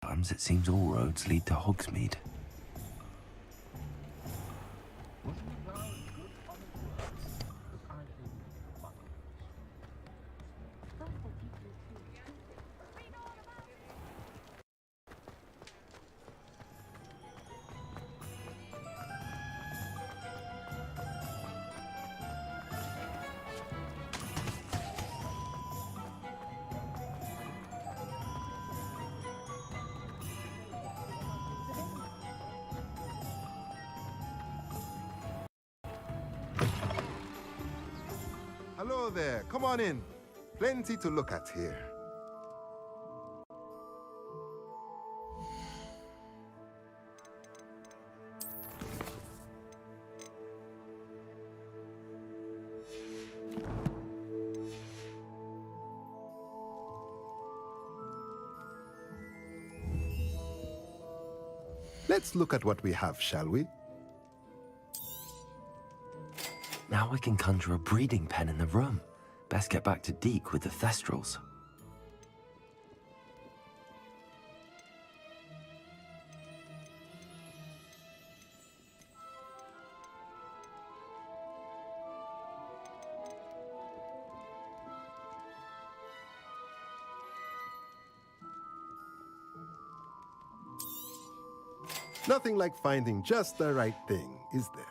Sometimes it seems all roads lead to Hogsmeade. Hello there, come on in. Plenty to look at here. Let's look at what we have, shall we? Now I can conjure a breeding pen in the room. Best get back to Deke with the Thestrals. Nothing like finding just the right thing, is there?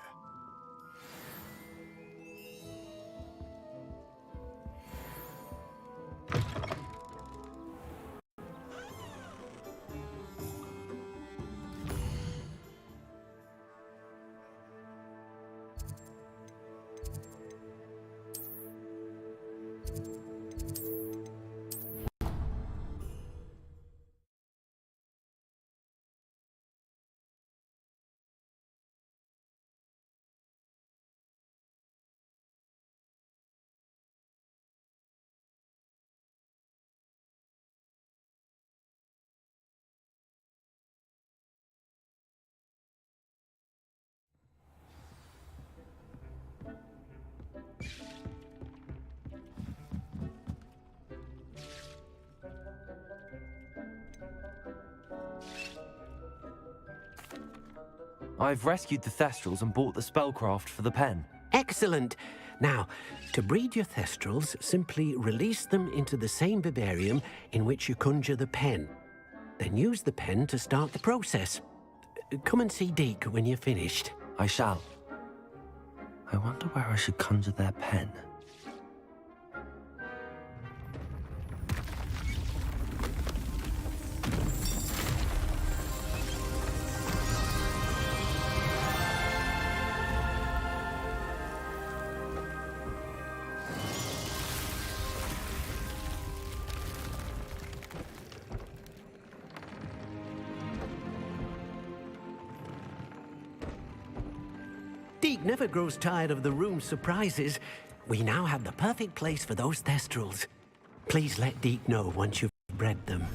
I've rescued the Thestrals and bought the spellcraft for the pen. Excellent. Now, to breed your Thestrals, simply release them into the same vivarium in which you conjure the pen. Then use the pen to start the process. Come and see Deke when you're finished. I shall. I wonder where I should conjure their pen. Deke never grows tired of the room's surprises. We now have the perfect place for those Thestrals. Please let Deke know once you've bred them.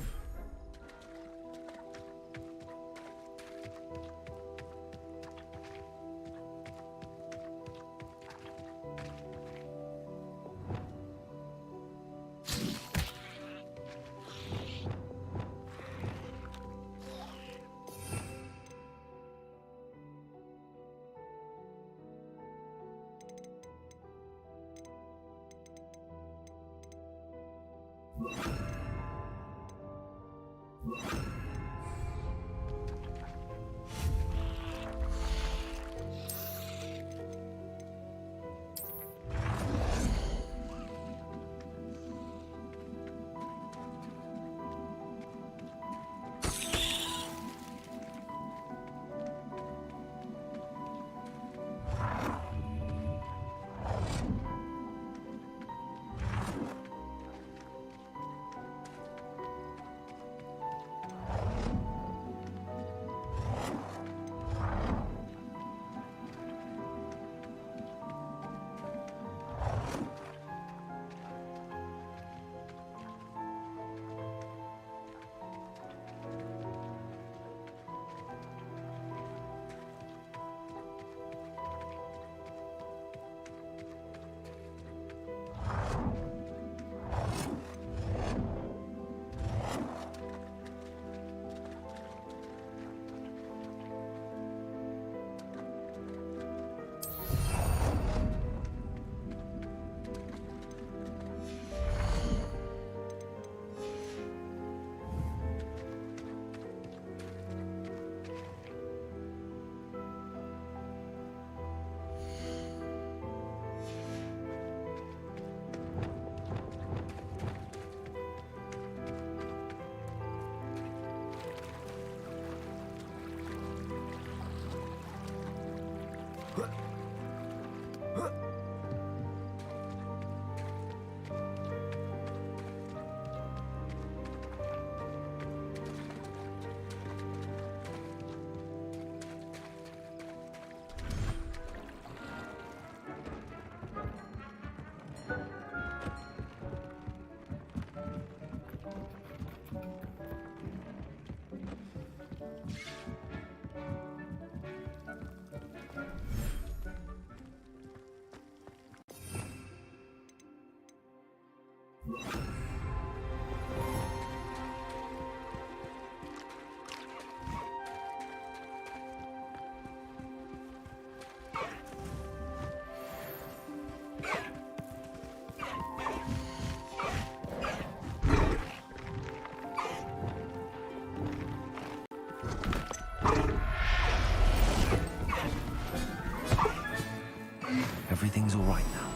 everything's all right now.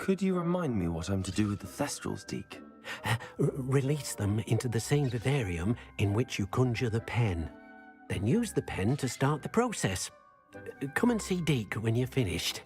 Could you remind me what I'm to do with the Thestrals, Deke? Release them into the same vivarium in which you conjure the pen. Then use the pen to start the process. Come and see Deke when you're finished.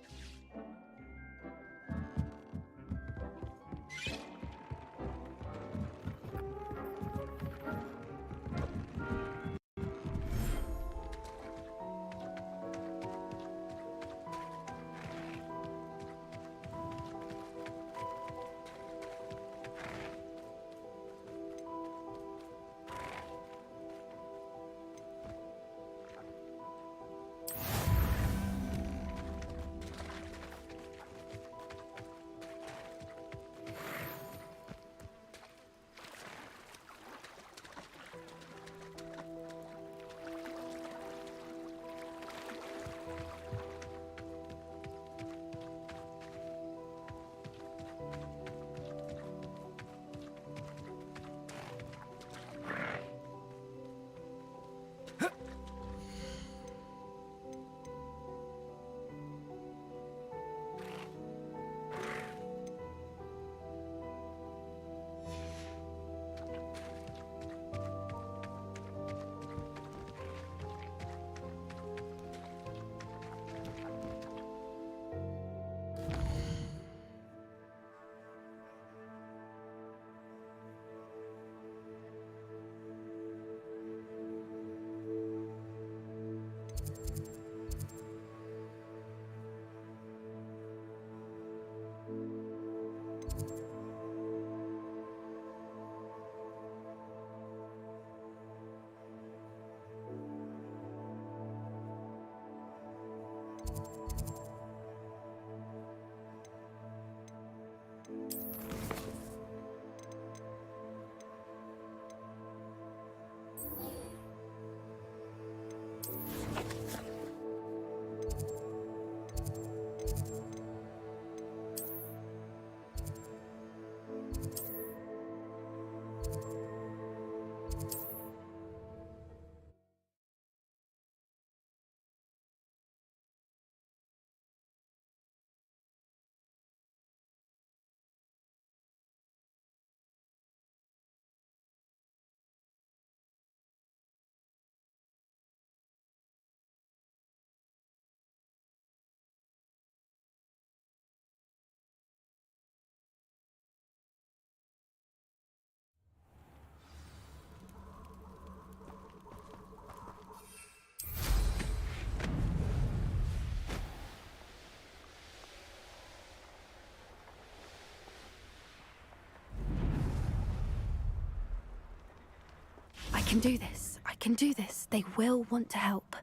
can do this. I can do this. They will want to help.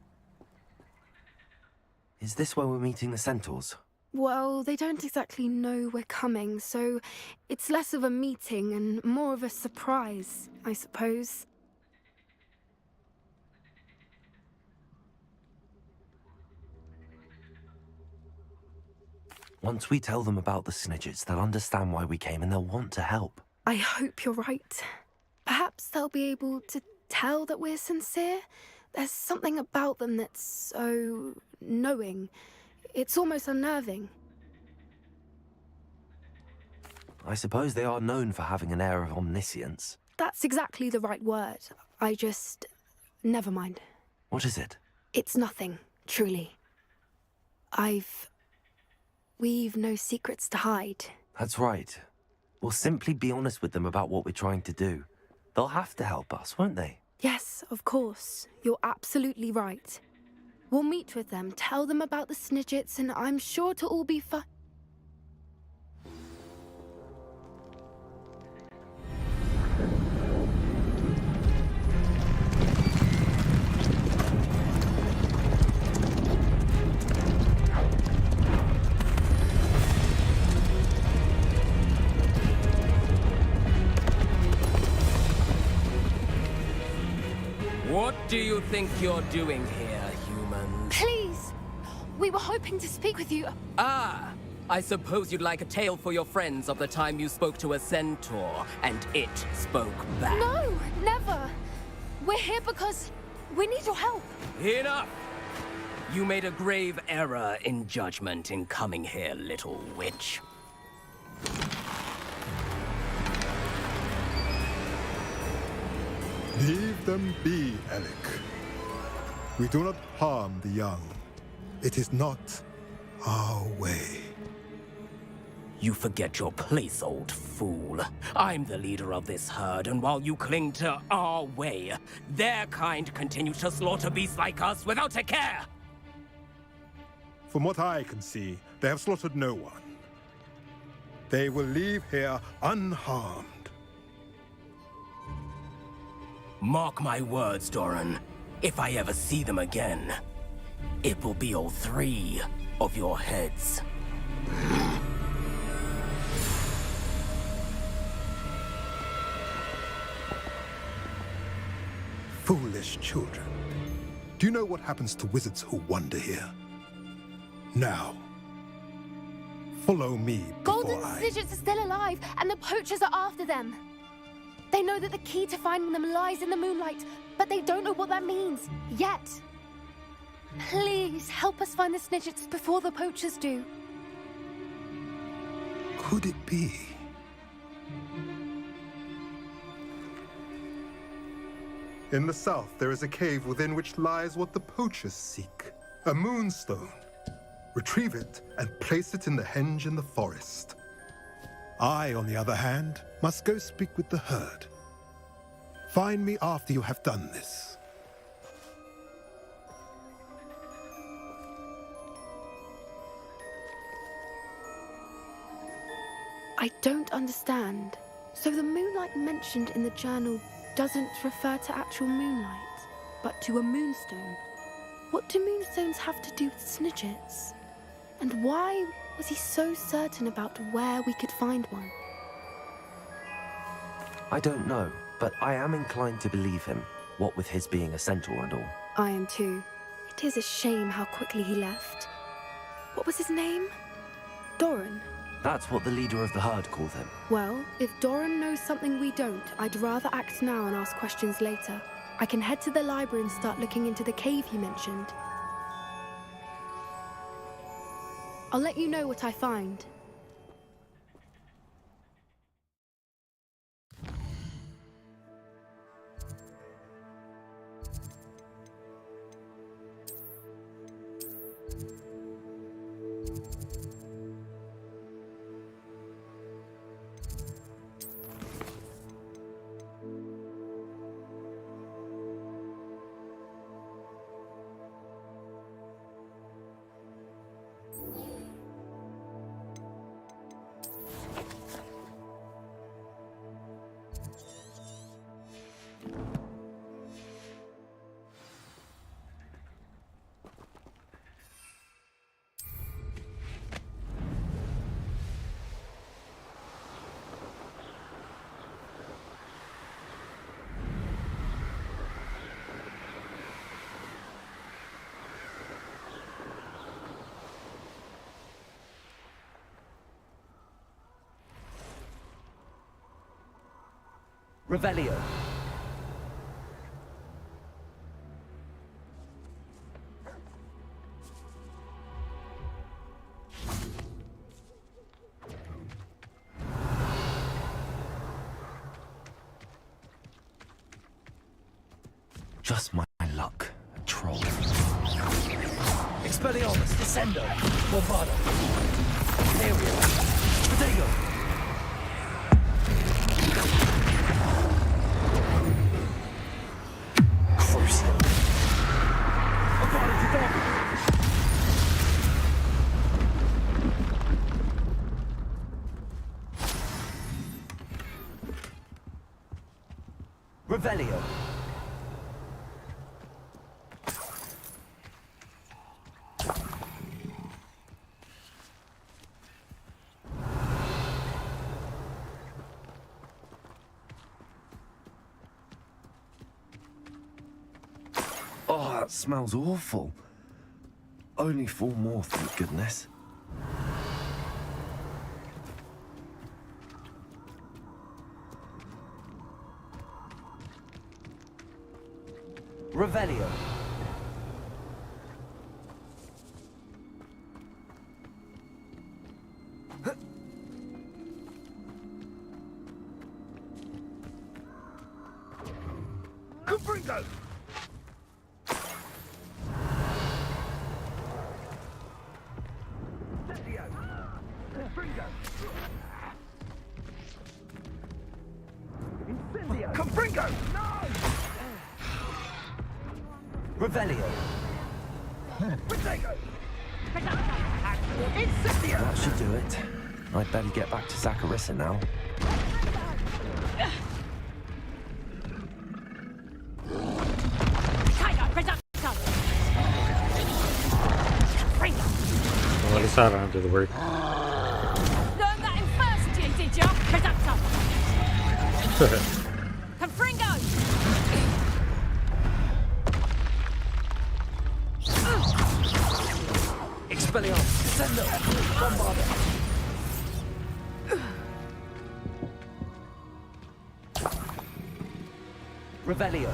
Is this where we're meeting the centaurs? Well, they don't exactly know we're coming, so it's less of a meeting and more of a surprise, I suppose. Once we tell them about the Snidgets, they'll understand why we came and they'll want to help. I hope you're right. Perhaps they'll be able to tell that we're sincere. There's something about them that's so knowing. It's almost unnerving. I suppose they are known for having an air of omniscience. That's exactly the right word. Never mind. What is it? It's nothing, truly. We've no secrets to hide. That's right. We'll simply be honest with them about what we're trying to do. They'll have to help us, won't they? Yes, of course. You're absolutely right. We'll meet with them, tell them about the Snidgets, and I'm sure to all be fine. What do you think you're doing here, humans? Please! We were hoping to speak with you. Ah! I suppose you'd like a tale for your friends of the time you spoke to a centaur, and it spoke back. No, never. We're here because we need your help. Enough! You made a grave error in judgment in coming here, little witch. Leave them be, Alec. We do not harm the young. It is not our way. You forget your place, old fool. I'm the leader of this herd, and while you cling to our way, their kind continue to slaughter beasts like us without a care! From what I can see, they have slaughtered no one. They will leave here unharmed. Mark my words, Doran. If I ever see them again, it will be all 3 of your heads. Foolish children. Do you know what happens to wizards who wander here? Now, follow me before Golden Snidgets are still alive, and the poachers are after them. They know that the key to finding them lies in the moonlight, but they don't know what that means, yet. Please, help us find the Snidgets before the poachers do. Could it be? In the south, there is a cave within which lies what the poachers seek. A moonstone. Retrieve it and place it in the henge in the forest. I, on the other hand, must go speak with the herd. Find me after you have done this. I don't understand. So the moonlight mentioned in the journal doesn't refer to actual moonlight, but to a moonstone. What do moonstones have to do with Snidgets? And why was he so certain about where we could find one? I don't know, but I am inclined to believe him, what with his being a centaur and all. I am too. It is a shame how quickly he left. What was his name? Doran. That's what the leader of the herd called him. Well, if Doran knows something we don't, I'd rather act now and ask questions later. I can head to the library and start looking into the cave he mentioned. I'll let you know what I find. Revelio. Just my luck. A troll. Expelliarmus, Descendo, Bombardo. Aerial. Protego. Crucial. Abide to dog. Revelio. Oh, that smells awful. Only 4 more, thank goodness. Revelio. Confringo! Confringo! No! Revelio. Protego! Incendio! That should do it. I'd better get back to Zacharissa now. Well, at least I don't have to do the work. Learn that in first year, did ya? Confringo! Expelliarmus, Descendo, Bombardo. Revelio.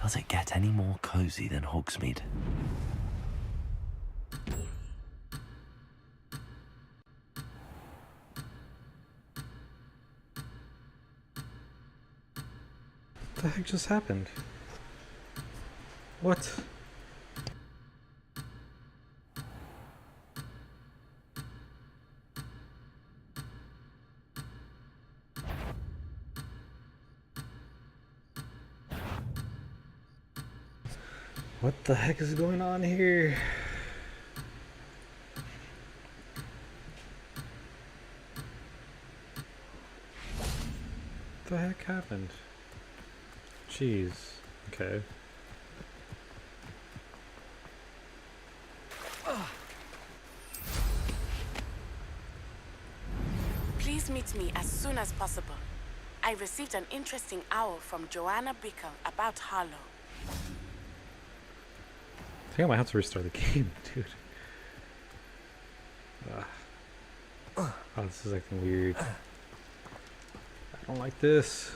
Does it get any more cozy than Hogsmeade? What the heck just happened? What? What the heck is going on here? What the heck happened? Jeez. Okay. Please meet me as soon as possible. I received an interesting owl from Joanna Bickle about Harlow. I think I might have to restart the game, dude. Oh, this is acting weird. I don't like this.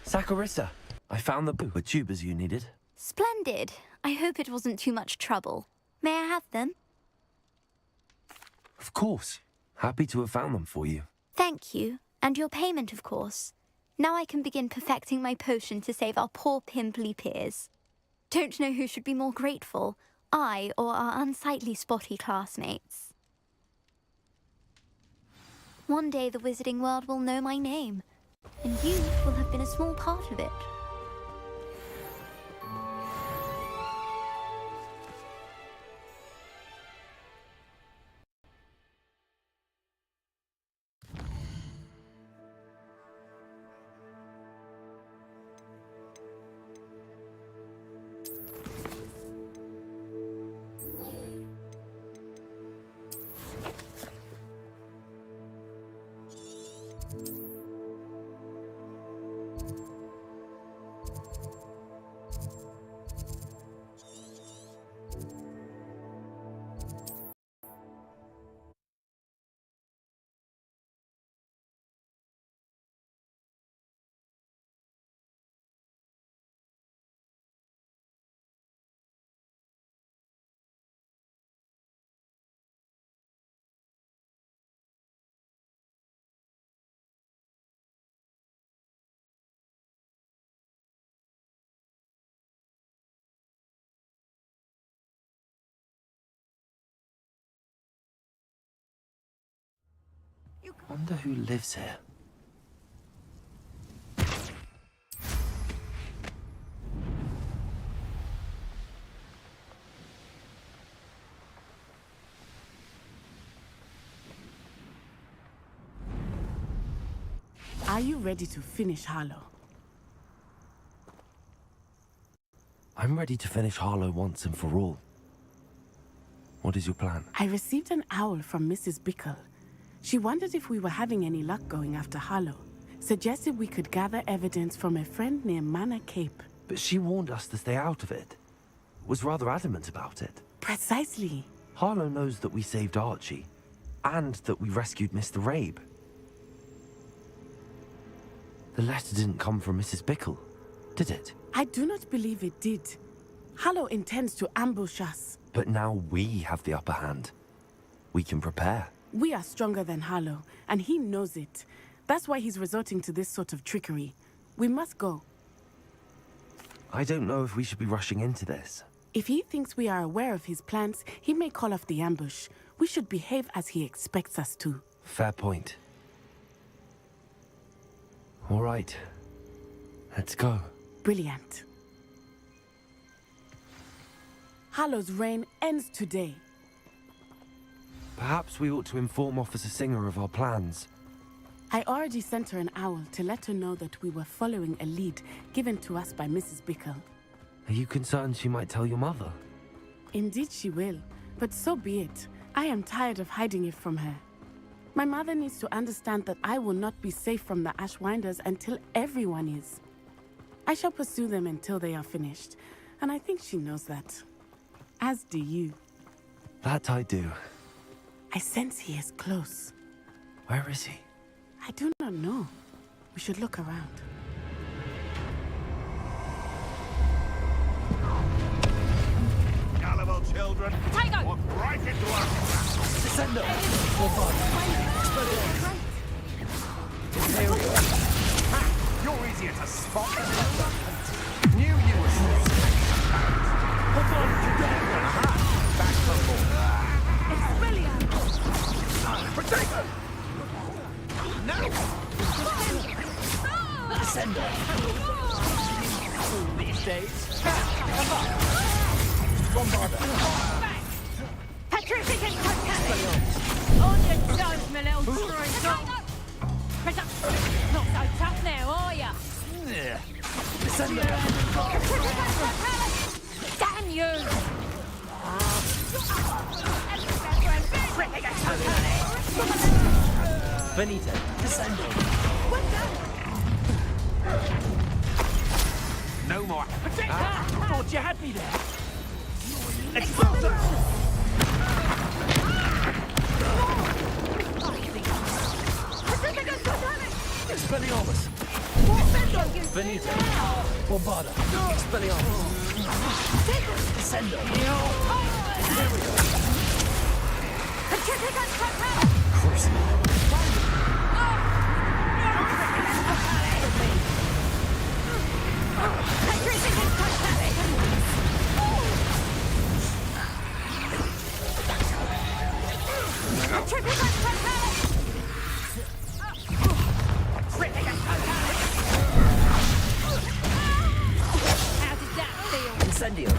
Zacharissa, I found the tubers you needed. Splendid. I hope it wasn't too much trouble. May I have them? Of course. Happy to have found them for you. Thank you. And your payment, of course. Now I can begin perfecting my potion to save our poor pimply peers. Don't know who should be more grateful, I or our unsightly spotty classmates. One day the wizarding world will know my name, and you will have been a small part of it. Wonder who lives here. Are you ready to finish Harlow? I'm ready to finish Harlow once and for all. What is your plan? I received an owl from Mrs. Bickle. She wondered if we were having any luck going after Harlow. Suggested we could gather evidence from a friend near Manor Cape. But she warned us to stay out of it. Was rather adamant about it. Precisely. Harlow knows that we saved Archie, and that we rescued Mr. Rabe. The letter didn't come from Mrs. Bickle, did it? I do not believe it did. Harlow intends to ambush us. But now we have the upper hand. We can prepare. We are stronger than Harlow, and he knows it. That's why he's resorting to this sort of trickery. We must go. I don't know if we should be rushing into this. If he thinks we are aware of his plans, he may call off the ambush. We should behave as he expects us to. Fair point. All right. Let's go. Brilliant. Harlow's reign ends today. Perhaps we ought to inform Officer Singer of our plans. I already sent her an owl to let her know that we were following a lead given to us by Mrs. Bickle. Are you concerned she might tell your mother? Indeed she will, but so be it. I am tired of hiding it from her. My mother needs to understand that I will not be safe from the Ashwinders until everyone is. I shall pursue them until they are finished, and I think she knows that. As do you. That I do. I sense he is close. Where is he? I do not know. We should look around. Gullible children. Tango! Walk right into our Descendo! You're easier to spot than Knew you were Hold on, back from board. Protect! No! Descendo! These days. Bombarda! Petrificant contact! On your toes, my little traitor! Not so tough now, are ya? Descendo! Damn you! Benito! Descendo! No more. Thought you had me there! Exploder! Expelliarmus! Benito! Bombarda! Expelliarmus! Descendo! Crucible! How did that feel? Incendio!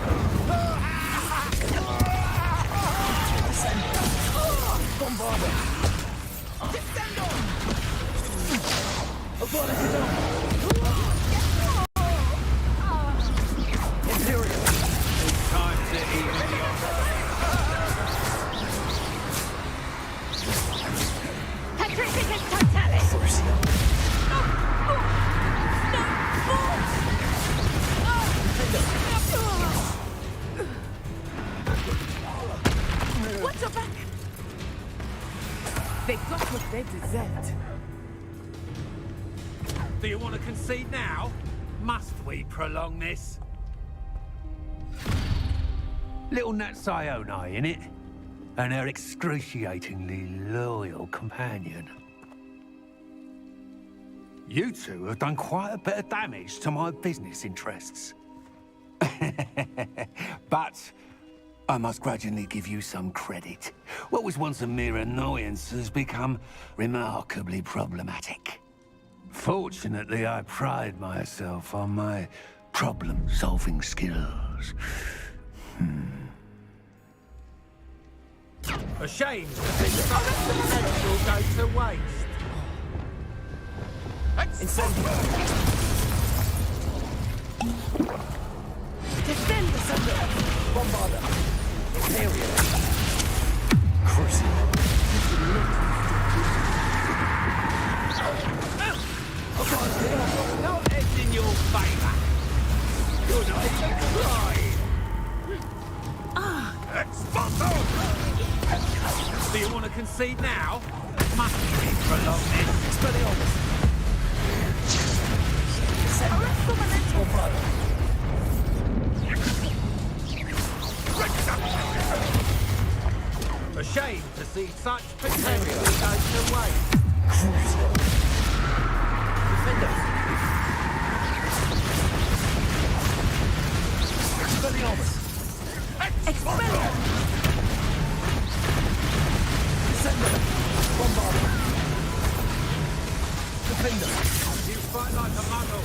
Descendo! Bombarda! Abolicidon! Imperial! Time to even the offer. Petrificant totality! Crucible! That's what they deserved. Do you want to concede now? Must we prolong this? Little Natsione, innit? And her excruciatingly loyal companion. You two have done quite a bit of damage to my business interests. But I must grudgingly give you some credit. What was once a mere annoyance has become remarkably problematic. Fortunately, I pride myself on my problem-solving skills. A shame to think such potential go to waste. Defend the center. Bombarder. Imperial. Crucible. No edge in your favor. You're not even trying. Expulso! Do you want to concede now? Must we prolong this? Expelliarmus. Bombarder. A shame to see such potential go to waste. Crucible. Defender. Expelliarmus. Expelliarmus. Descender. Bombarder. Defender. You fight like a muggle.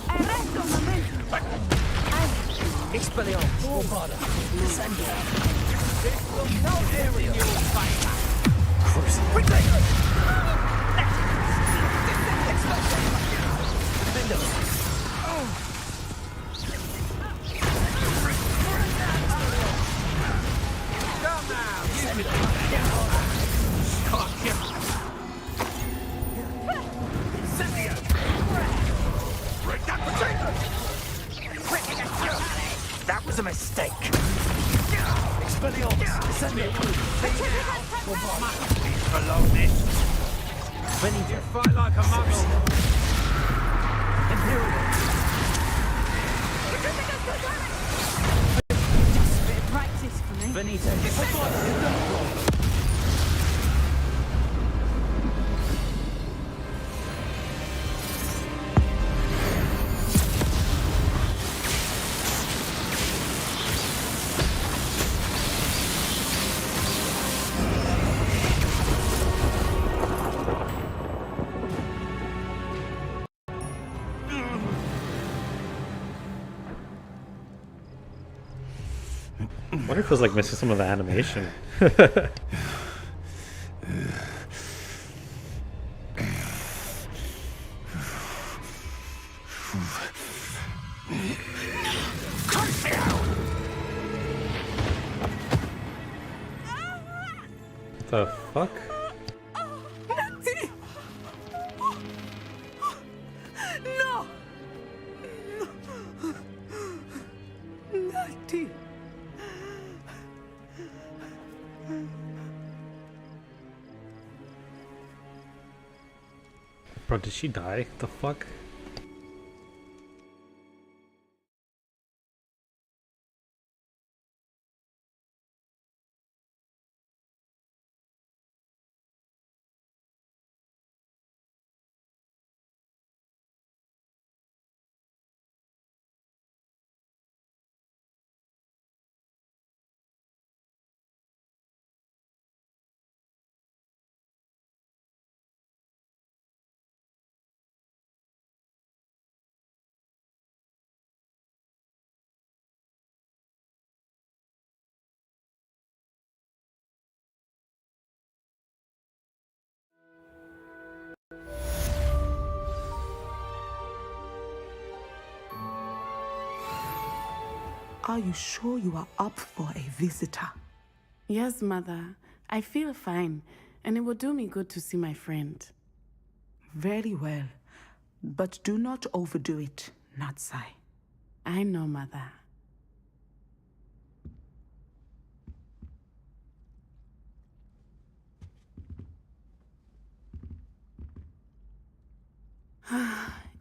Arresto momentum. Expelliarmus. Bombarder. Descender. This will not end in your favor. Crucible. Defender. Come now, you Gotcha. That was a mistake. Expelliarmus. Descender. Must we prolong this? You fight like a muggle. Imperial. Practice for me. Benito. I wonder if it was like missing some of the animation. The fuck? Natty! No! Natty! Bro, did she die? The fuck? Are you sure you are up for a visitor? Yes, Mother. I feel fine, and it will do me good to see my friend. Very well. But do not overdo it, Natsai. I know, Mother.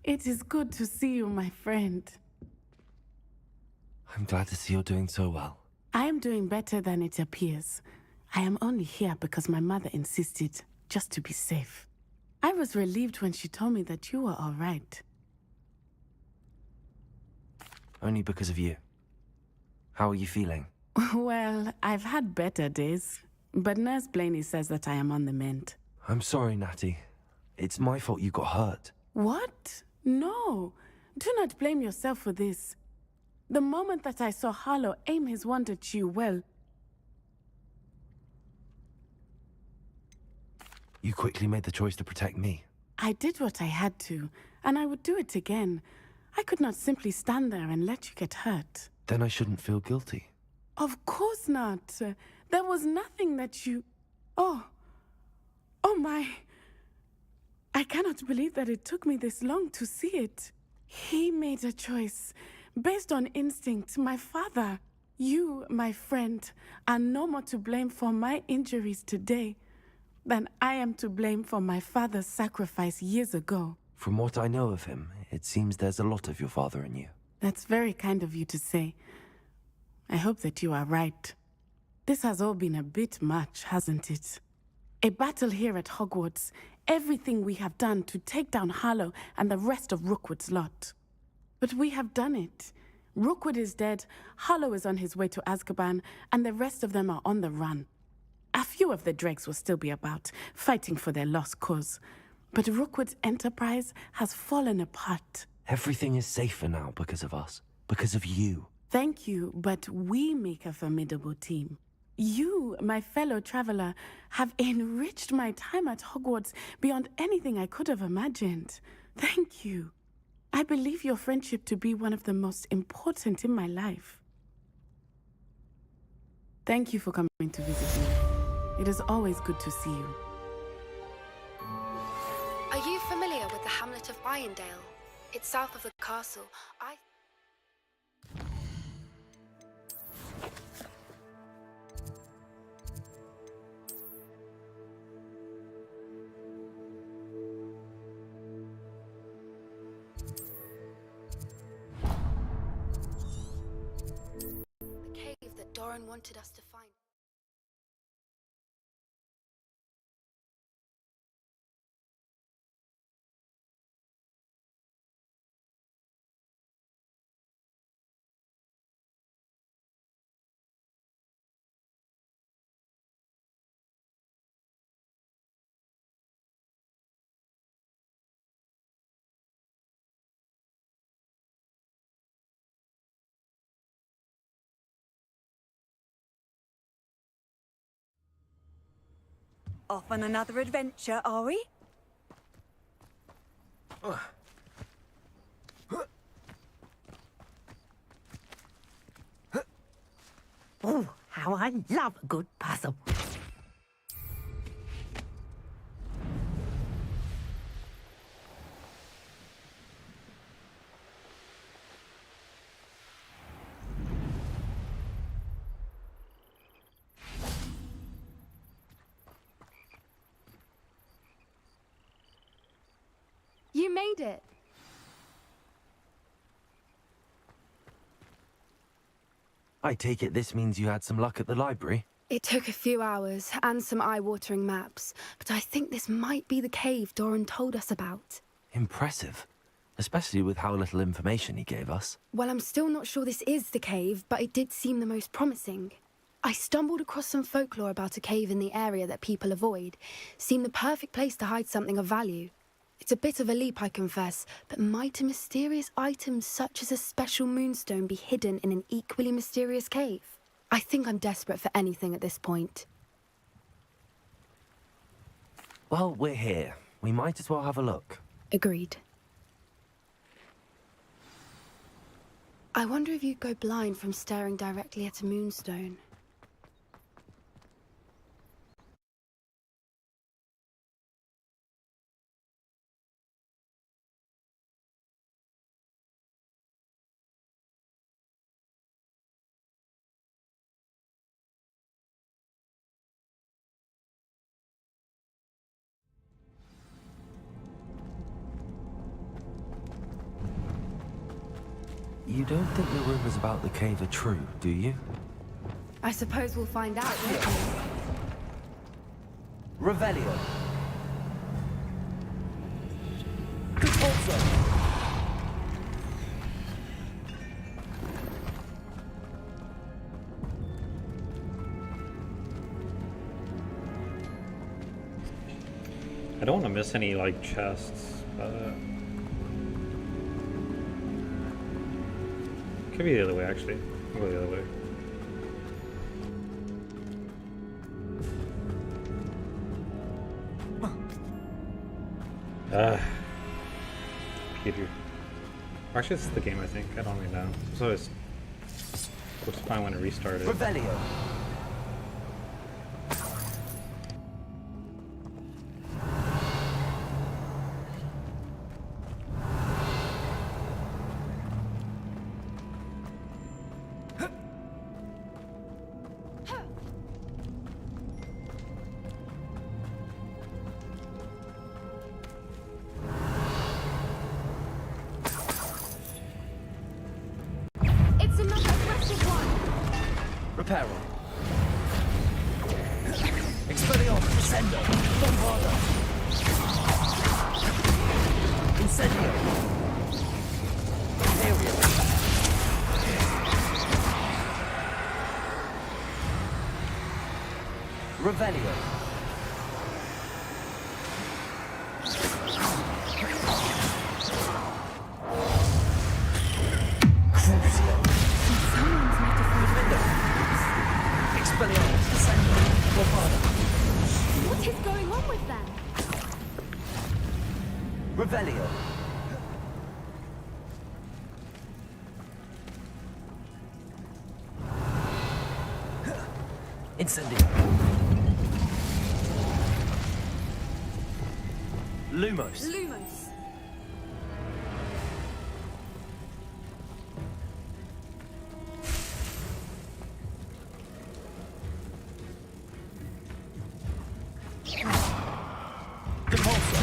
It is good to see you, my friend. I'm glad to see you're doing so well. I am doing better than it appears. I am only here because my mother insisted, just to be safe. I was relieved when she told me that you were all right. Only because of you. How are you feeling? Well, I've had better days, but Nurse Blaney says that I am on the mend. I'm sorry, Natty. It's my fault you got hurt. What? No. Do not blame yourself for this. The moment that I saw Harlow aim his wand at you, well... You quickly made the choice to protect me. I did what I had to, and I would do it again. I could not simply stand there and let you get hurt. Then I shouldn't feel guilty. Of course not. There was nothing that you... Oh. Oh my... I cannot believe that it took me this long to see it. He made a choice based on instinct. My father, you, my friend, are no more to blame for my injuries today than I am to blame for my father's sacrifice years ago. From what I know of him, it seems there's a lot of your father in you. That's very kind of you to say. I hope that you are right. This has all been a bit much, hasn't it? A battle here at Hogwarts, everything we have done to take down Harlow and the rest of Rookwood's lot. But we have done it. Rookwood is dead, Harlow is on his way to Azkaban, and the rest of them are on the run. A few of the dregs will still be about, fighting for their lost cause. But Rookwood's enterprise has fallen apart. Everything is safer now because of us. Because of you. Thank you, but we make a formidable team. You, my fellow traveler, have enriched my time at Hogwarts beyond anything I could have imagined. Thank you. I believe your friendship to be one of the most important in my life. Thank you for coming to visit me. It is always good to see you. Are you familiar with the hamlet of Irondale? It's south of the castle. The cave that Doran wanted us to find. Off on another adventure, are we? Oh, how I love a good puzzle. You made it. I take it this means you had some luck at the library? It took a few hours and some eye-watering maps, but I think this might be the cave Doran told us about. Impressive. Especially with how little information he gave us. Well, I'm still not sure this is the cave, but it did seem the most promising. I stumbled across some folklore about a cave in the area that people avoid. Seemed the perfect place to hide something of value. It's a bit of a leap, I confess, but might a mysterious item such as a special moonstone be hidden in an equally mysterious cave? I think I'm desperate for anything at this point. Well, we're here. We might as well have a look. Agreed. I wonder if you'd go blind from staring directly at a moonstone. You don't think the rumors about the cave are true, do you? I suppose we'll find out, won't we? Revelio. I don't want to miss any like chests, but could be the other way actually. I'll go the other way. Keep you. Actually, it's the game, I think. I don't really know. So it's supposed to find when to restart it. Revelio. It's another aggressive one. Reparo. Expelliarmus, Descendo, Bombarda. Incendio. Aerial. Revelio. Crucio. Someone's metaphor. Expelliarmus, Descendo, Bombarda. What is going on with them? Revelio. Incendio. Lumos. Lumos. Depulso.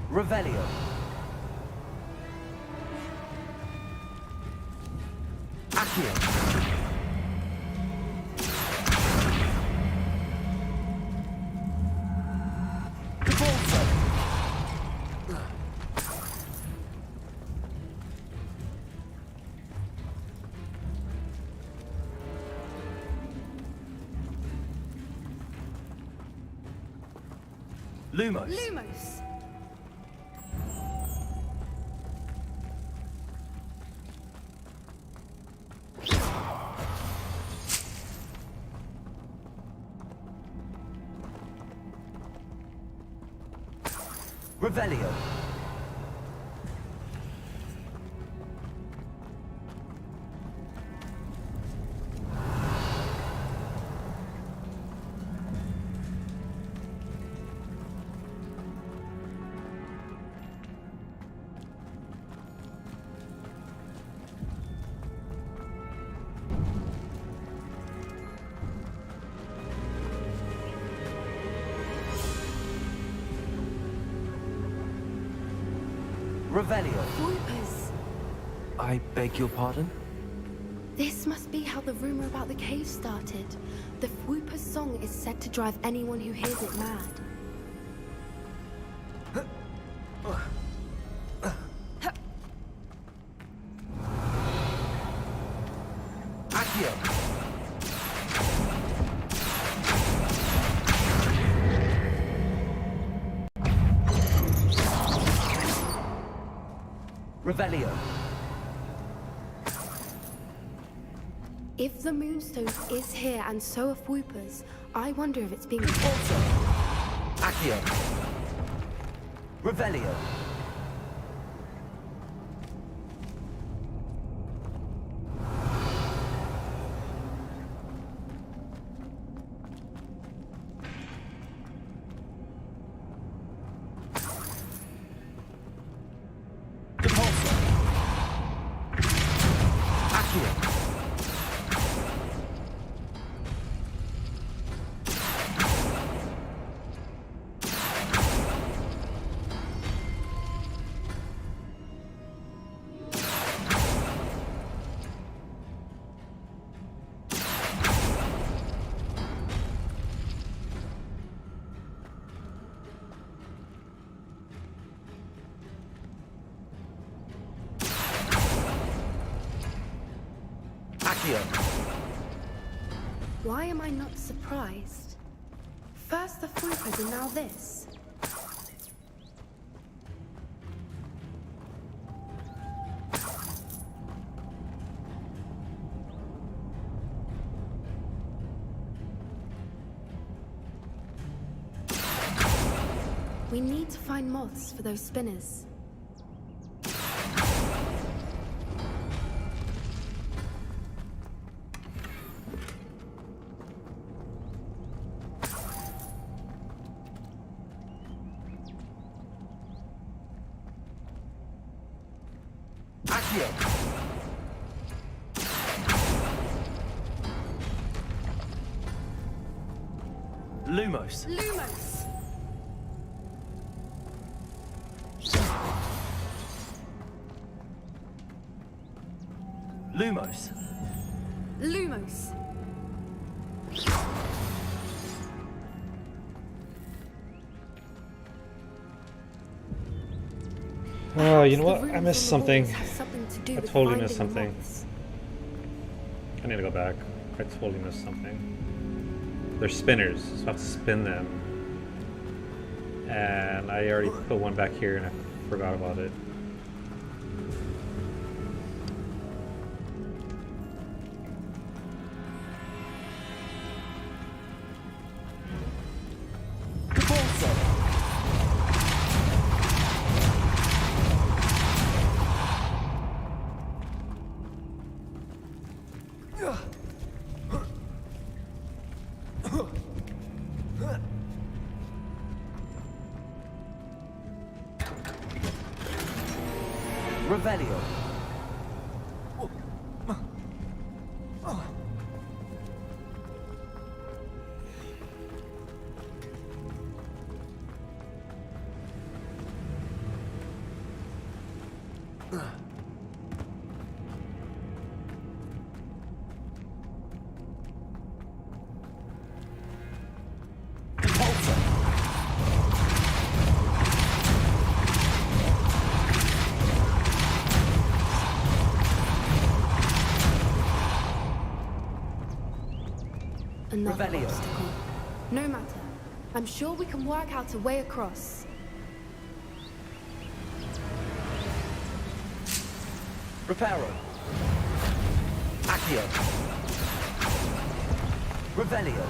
Revelio. Accio. Depulso. Lumos. Lumos. Revelio. Revelio. Whoopers. I beg your pardon? This must be how the rumor about the cave started. The Whooper's song is said to drive anyone who hears it mad. Accio. Revelio. If the Moonstone is here and so are Whoopers, I wonder if it's being... Also. Accio. Revelio. Depulso. Accio. Accio. Why am I not surprised? First the Fruiters and now this. We need to find moths for those spinners. Accio. Lumos. Lumos! Lumos. Lumos! Oh, you know The what? I runes missed on the something. walls have something to do I with totally missed finding the something. moths. I need to go back. I totally missed something. They're spinners, so I have to spin them. And I already put one back here and I forgot about it. Revelio. Another Revelio. obstacle. No matter. I'm sure we can work out a way across. Reparo. Accio. Revelio.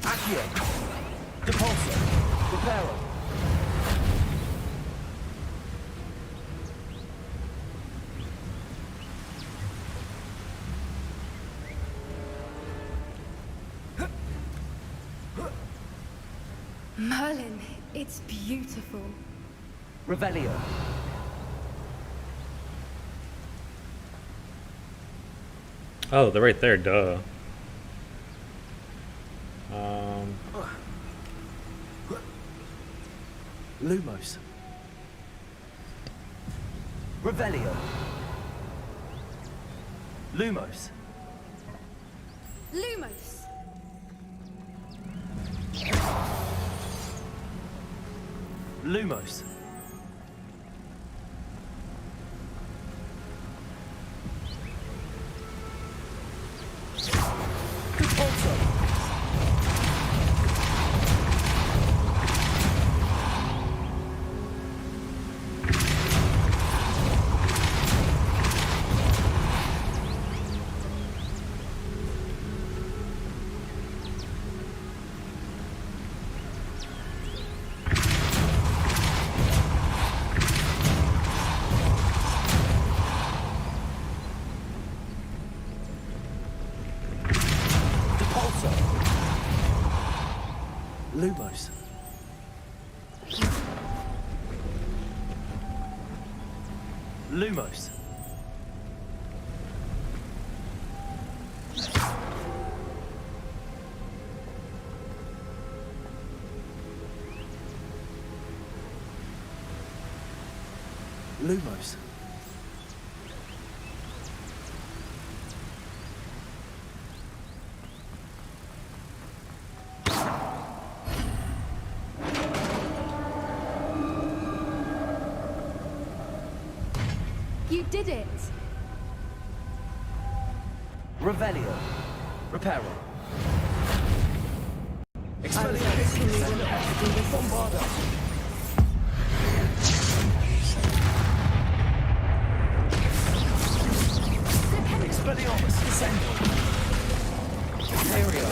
Accio. Depulso. Reparo. Merlin, it's beautiful. Revelio. Oh, they're right there, duh. Lumos. Revelio. Lumos. Lumos! Lumos. Depulso. Depulso. Lumos. Lumos. Lumos. We did it! Revelio. Reparo. I was hoping we wouldn't have to do this. Bombarda. Expelliarmus. Descendo. Aerial.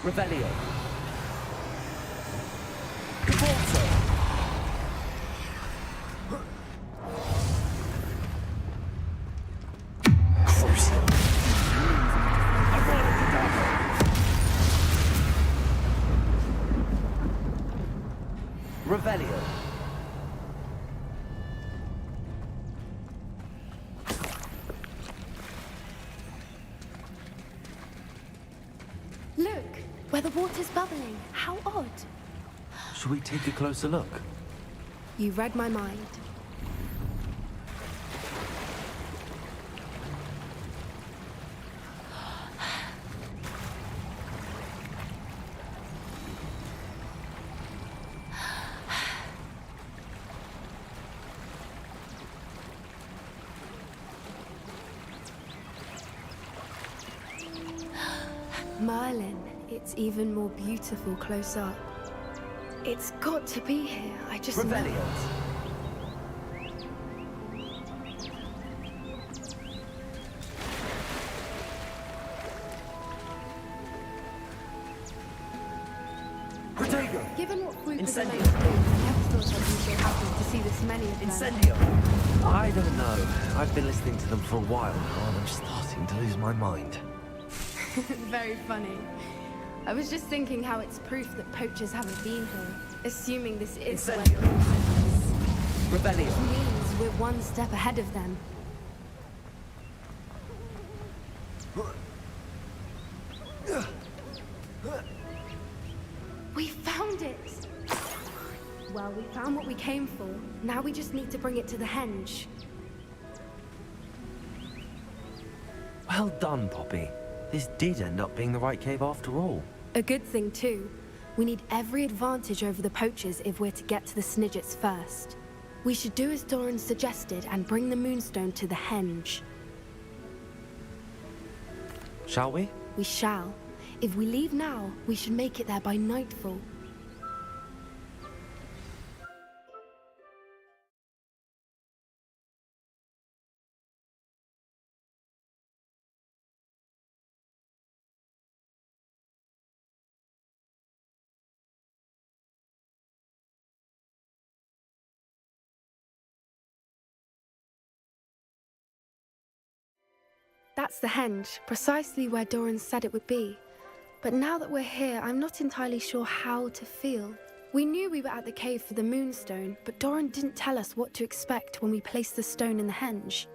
Revelio. Cavalto. Crucial. Revelio. Look, where the water's bubbling. How odd. Should we take a closer look? You read my mind. Merlin, it's even more beautiful close up. It's got to be here. I just know Revelio. it. Protego. Given what fruit was Incendio. I never thought I'd be so happy to see this many of them. Incendio. I don't know. I've been listening to them for a while now, and I'm starting to lose my mind. Very funny. I was just thinking how it's proof that poachers haven't been here, assuming this is where Incendio. Revelio. Which means we're one step ahead of them. We found it! Well, we found what we came for. Now we just need to bring it to the henge. Well done, Poppy. This did end up being the right cave after all. A good thing, too. We need every advantage over the poachers if we're to get to the Snidgets first. We should do as Doran suggested and bring the Moonstone to the henge. Shall we? We shall. If we leave now, we should make it there by nightfall. That's the henge, precisely where Doran said it would be. But now that we're here, I'm not entirely sure how to feel. We knew we were at the cave for the Moonstone, but Doran didn't tell us what to expect when we placed the stone in the henge.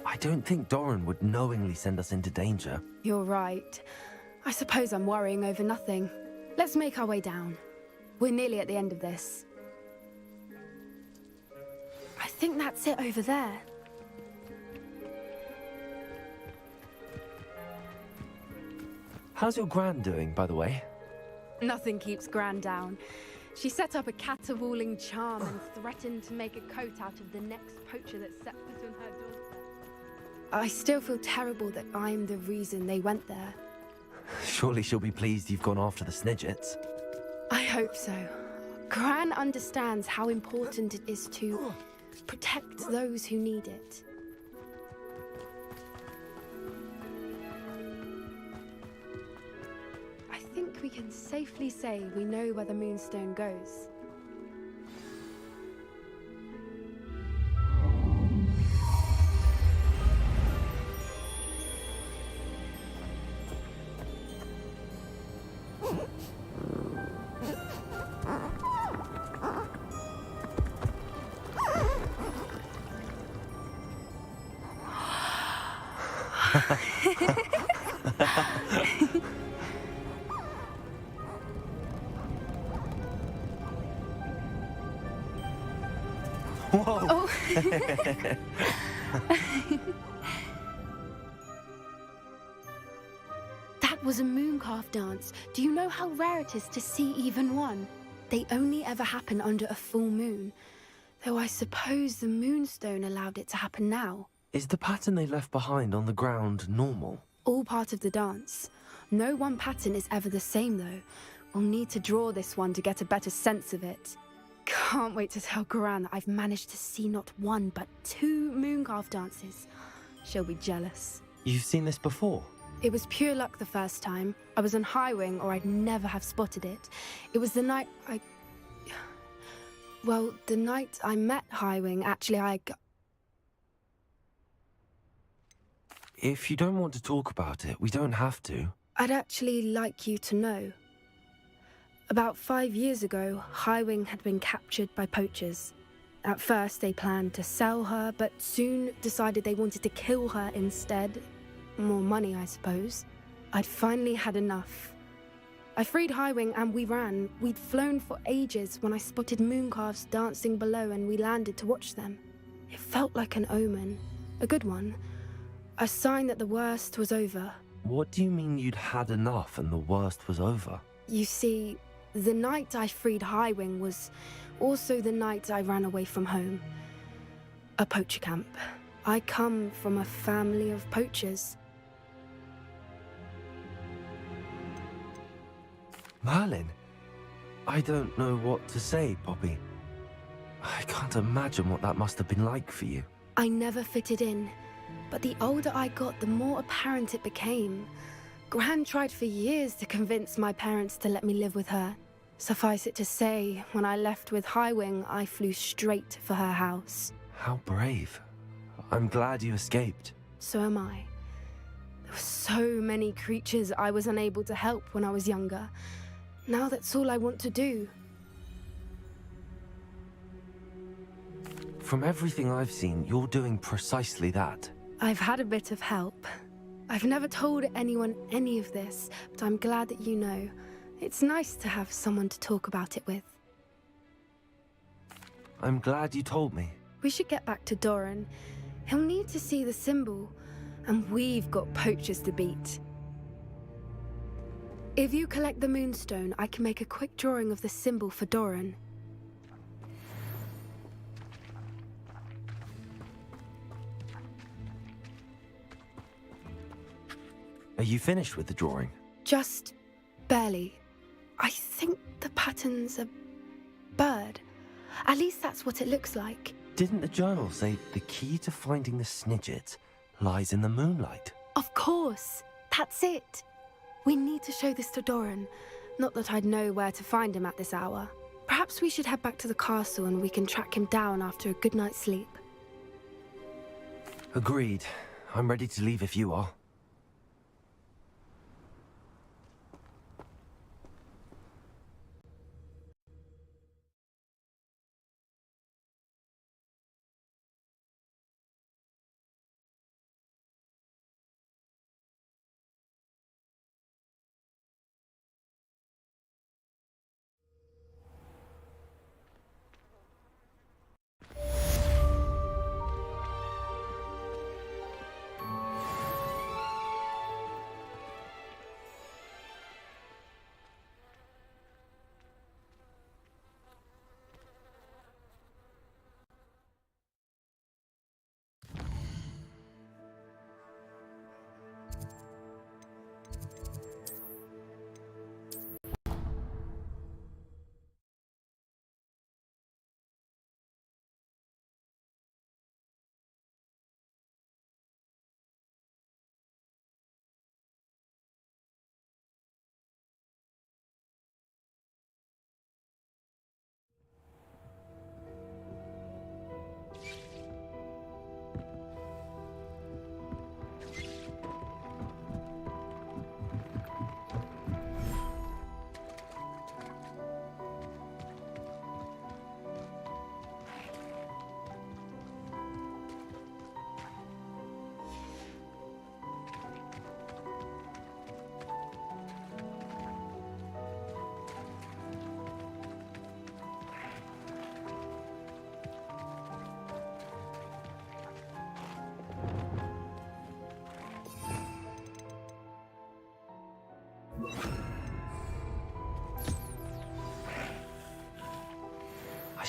I don't think Doran would knowingly send us into danger. You're right. I suppose I'm worrying over nothing. Let's make our way down. We're nearly at the end of this. I think that's it over there. How's your gran doing, by the way? Nothing keeps Gran down. She set up a caterwauling charm and threatened to make a coat out of the next poacher that steps foot on her doorstep. I still feel terrible that I'm the reason they went there. Surely she'll be pleased you've gone after the Snidgets. I hope so. Gran understands how important it is to protect those who need it. I think we can safely say we know where the Moonstone goes. Whoa! Oh. That was a mooncalf dance. Do you know how rare it is to see even one? They only ever happen under a full moon. Though I suppose the moonstone allowed it to happen now. Is the pattern they left behind on the ground normal? All part of the dance. No one pattern is ever the same, though. We'll need to draw this one to get a better sense of it. Can't wait to tell Gran that I've managed to see not one, but 2 mooncalf dances. She'll be jealous. You've seen this before? It was pure luck the first time. I was on Highwing, or I'd never have spotted it. It was the night Well, the night I met Highwing, actually, If you don't want to talk about it, we don't have to. I'd actually like you to know. About 5 years ago, Highwing had been captured by poachers. At first, they planned to sell her, but soon decided they wanted to kill her instead. More money, I suppose. I'd finally had enough. I freed Highwing and we ran. We'd flown for ages when I spotted mooncalves dancing below and we landed to watch them. It felt like an omen. A good one. A sign that the worst was over. What do you mean you'd had enough and the worst was over? You see, the night I freed Highwing was also the night I ran away from home. A poacher camp. I come from a family of poachers. Merlin? I don't know what to say, Poppy. I can't imagine what that must have been like for you. I never fitted in, but the older I got, the more apparent it became. Gran tried for years to convince my parents to let me live with her. Suffice it to say, when I left with Highwing, I flew straight for her house. How brave. I'm glad you escaped. So am I. There were so many creatures I was unable to help when I was younger. Now that's all I want to do. From everything I've seen, you're doing precisely that. I've had a bit of help. I've never told anyone any of this, but I'm glad that you know. It's nice to have someone to talk about it with. I'm glad you told me. We should get back to Doran. He'll need to see the symbol, and we've got poachers to beat. If you collect the moonstone, I can make a quick drawing of the symbol for Doran. Are you finished with the drawing? Just barely. I think the pattern's a bird. At least that's what it looks like. Didn't the journal say the key to finding the Snidget lies in the moonlight? Of course. That's it. We need to show this to Doran. Not that I'd know where to find him at this hour. Perhaps we should head back to the castle and we can track him down after a good night's sleep. Agreed. I'm ready to leave if you are.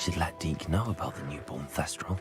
should let Deke know about the newborn Thestral.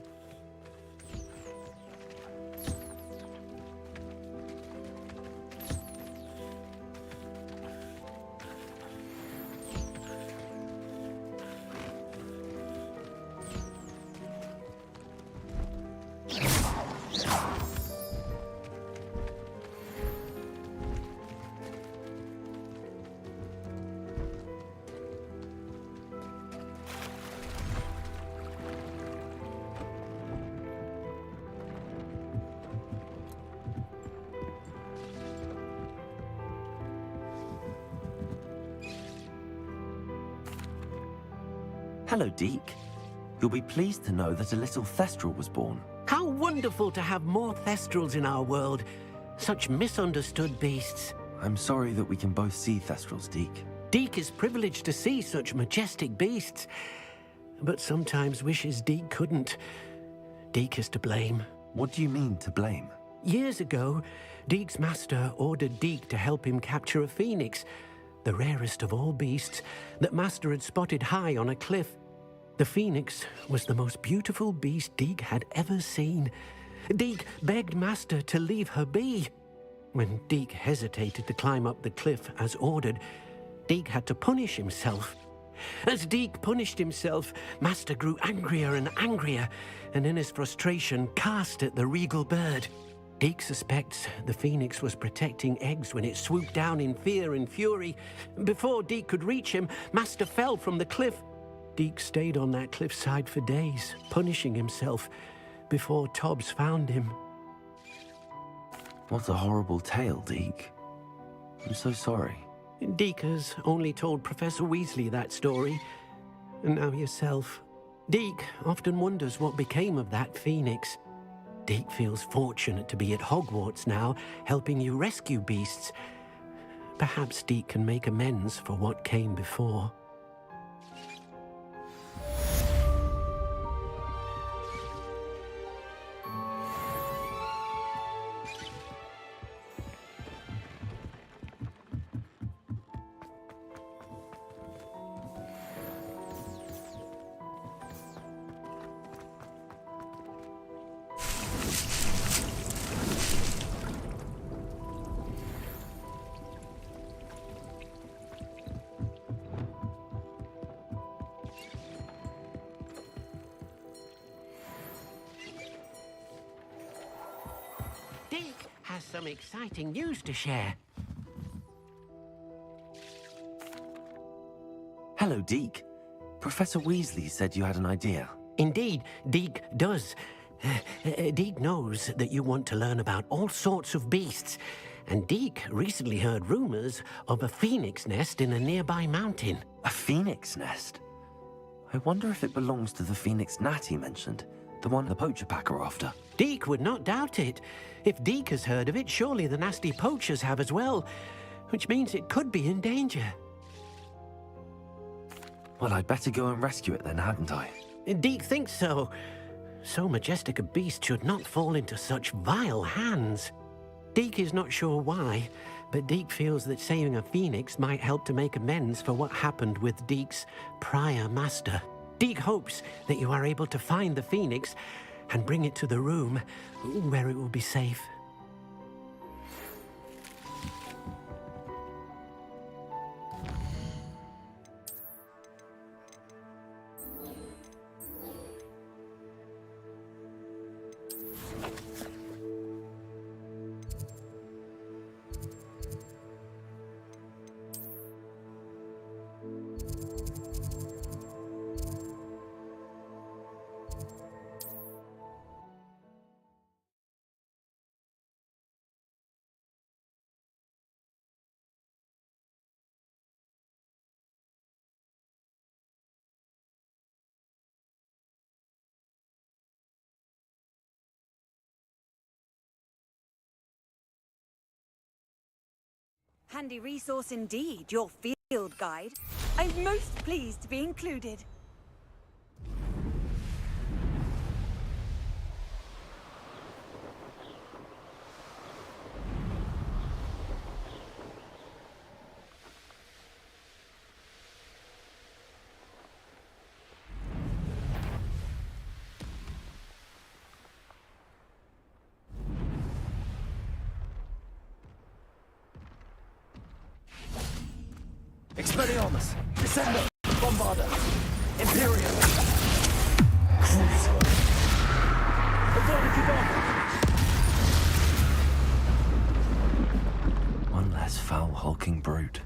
Hello, Deke. You'll be pleased to know that a little Thestral was born. How wonderful to have more Thestrals in our world. Such misunderstood beasts. I'm sorry that we can both see Thestrals, Deke. Deke is privileged to see such majestic beasts, but sometimes wishes Deke couldn't. Deke is to blame. What do you mean, to blame? Years ago, Deke's master ordered Deke to help him capture a phoenix, the rarest of all beasts that Master had spotted high on a cliff. The phoenix was the most beautiful beast Deke had ever seen. Deke begged Master to leave her be. When Deke hesitated to climb up the cliff as ordered, Deke had to punish himself. As Deke punished himself, Master grew angrier and angrier, and in his frustration cast at the regal bird. Deke suspects the phoenix was protecting eggs when it swooped down in fear and fury. Before Deke could reach him, Master fell from the cliff. Deke stayed on that cliffside for days, punishing himself, before Tobbs found him. What a horrible tale, Deke. I'm so sorry. Deke has only told Professor Weasley that story, and now yourself. Deke often wonders what became of that phoenix. Deke feels fortunate to be at Hogwarts now, helping you rescue beasts. Perhaps Deke can make amends for what came before. Deke has some exciting news to share. Hello, Deke. Professor Weasley said you had an idea. Indeed, Deke does. Deke knows that you want to learn about all sorts of beasts, and Deke recently heard rumors of a phoenix nest in a nearby mountain. A phoenix nest? I wonder if it belongs to the phoenix gnat he mentioned, the one the poacher pack are after. Deke would not doubt it. If Deke has heard of it, surely the nasty poachers have as well, which means it could be in danger. Well, I'd better go and rescue it then, hadn't I? Deke thinks so. So majestic a beast should not fall into such vile hands. Deke is not sure why, but Deke feels that saving a phoenix might help to make amends for what happened with Deke's prior master. Deke hopes that you are able to find the phoenix and bring it to the room where it will be safe. Handy resource indeed, your field guide. I'm most pleased to be included. Expelliarmus! Descendo! Bombarda! Imperium! Cruiser! One less foul, hulking brute.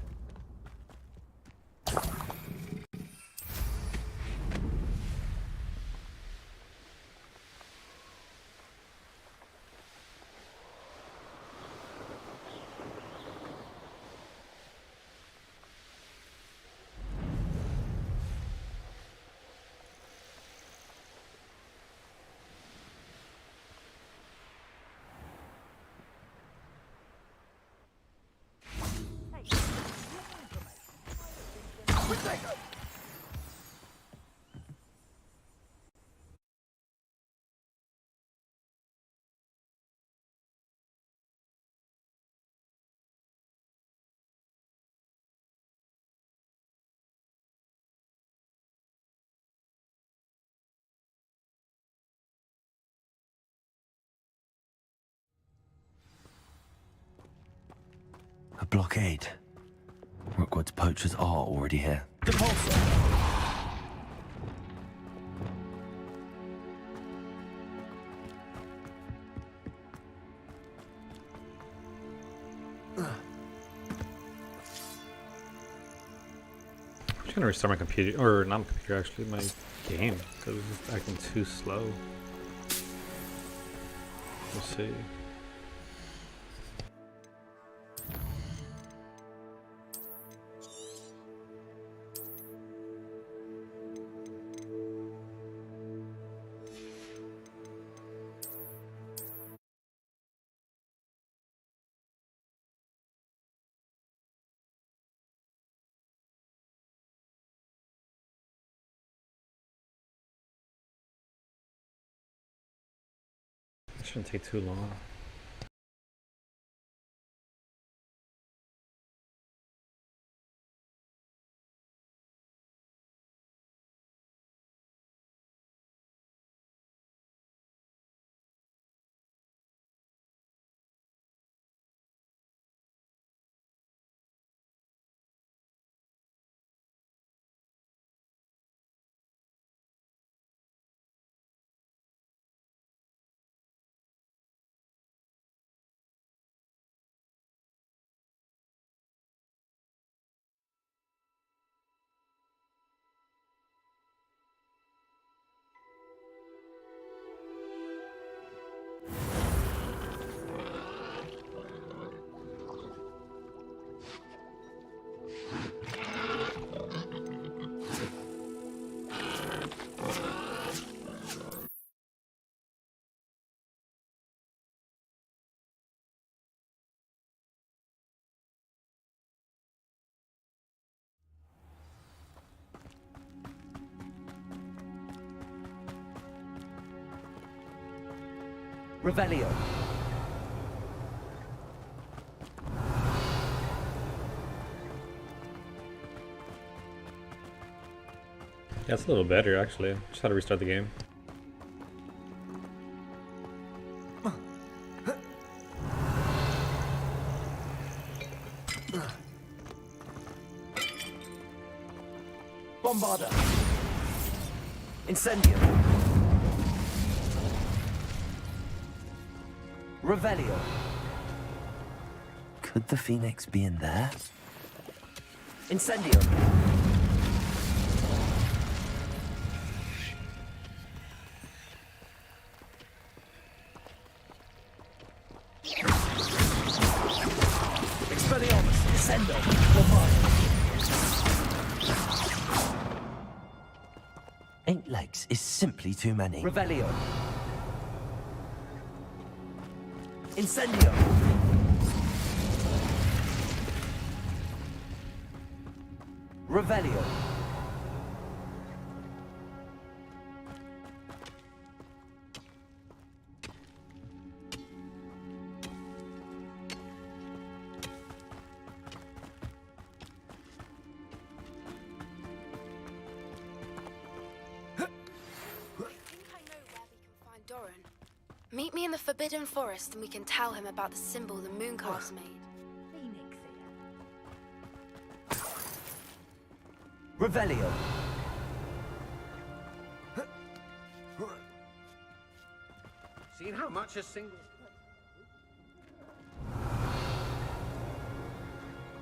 A blockade. Rookwood's poachers are already here. I'm just gonna restart my computer, or not my computer actually, my game, because it's just acting too slow. We'll see. It shouldn't take too long. Revelio. Yeah, it's a little better actually. Just had to restart the game. Bombarda. Incendio. Revelio. Could the Phoenix be in there? Incendio. Expelliarmus. Descendo. Bombarda. 8 legs is simply too many. Revelio. Incendio. Revelio. Meet me in the Forbidden Forest and we can tell him about the symbol the Mooncalves made. Revelio. Seen how much a single...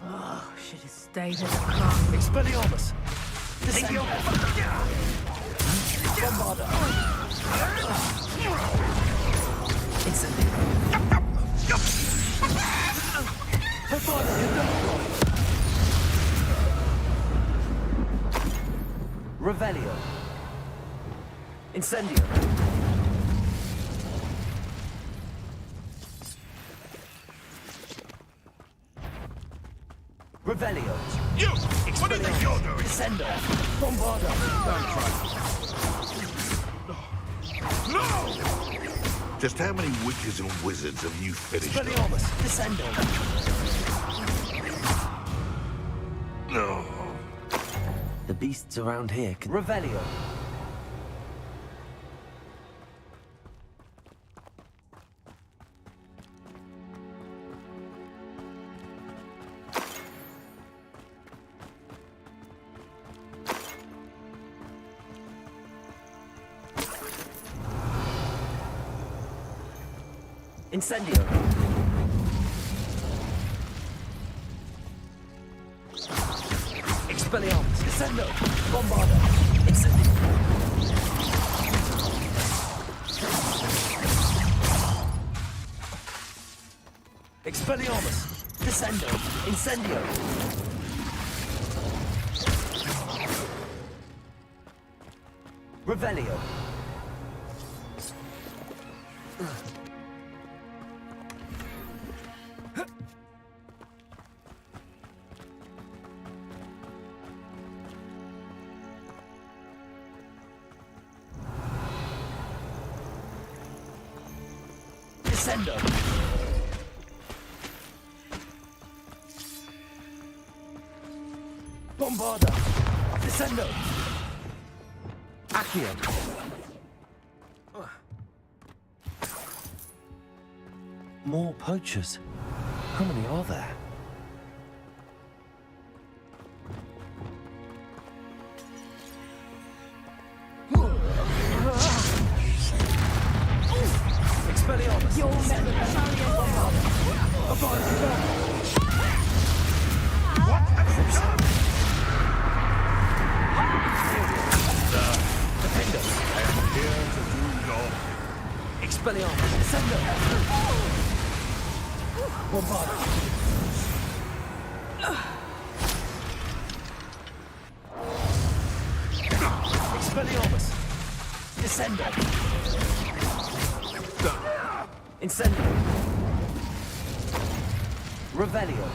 Oh, should have stayed at the car. Expelliarmus. Descendo. Bombarda. Incendio. Revelio. Incendio. Revelio. You! What do you think you're doing? Descendo. Bombarda. Don't try. No! Just how many witches and wizards have you finished? Expelliarmus. Descendo. No. The beasts around here can... Revelio. Incendio. Expelliarmus. Descendo. Bombarda. Incendio. Expelliarmus. Descendo. Incendio. Revelio. Descendo. Bombarda. Descendo. Accio. More poachers. How many are there? Expelliarmus. You'll never Defender. I am here to do your... Expelliarmus. Descendo. Bombarda. Expelliarmus. Descendo. Incendio. Revelio.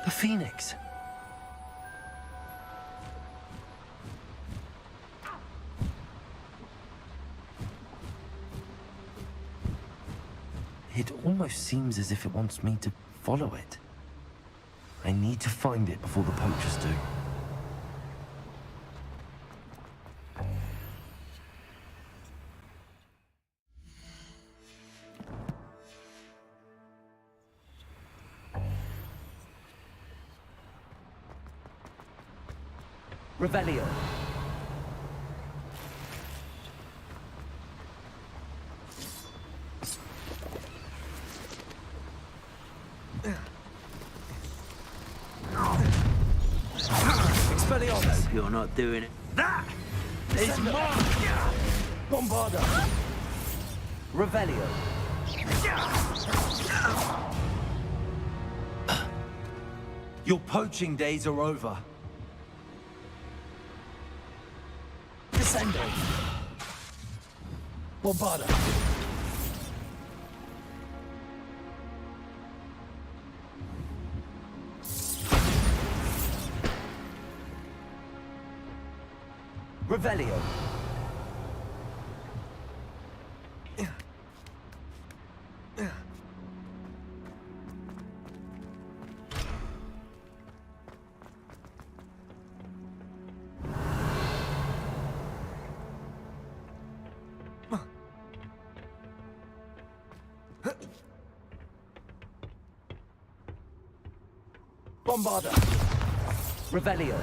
The Phoenix. It almost seems as if it wants me to follow it. I need to find it before the poachers do. Revelio. Expelliarmus. Hope you're not doing it. That is mine! Bombarda. Revelio. Your poaching days are over. Descendo. Bombarda. Revelio. Bombarda! Revelio!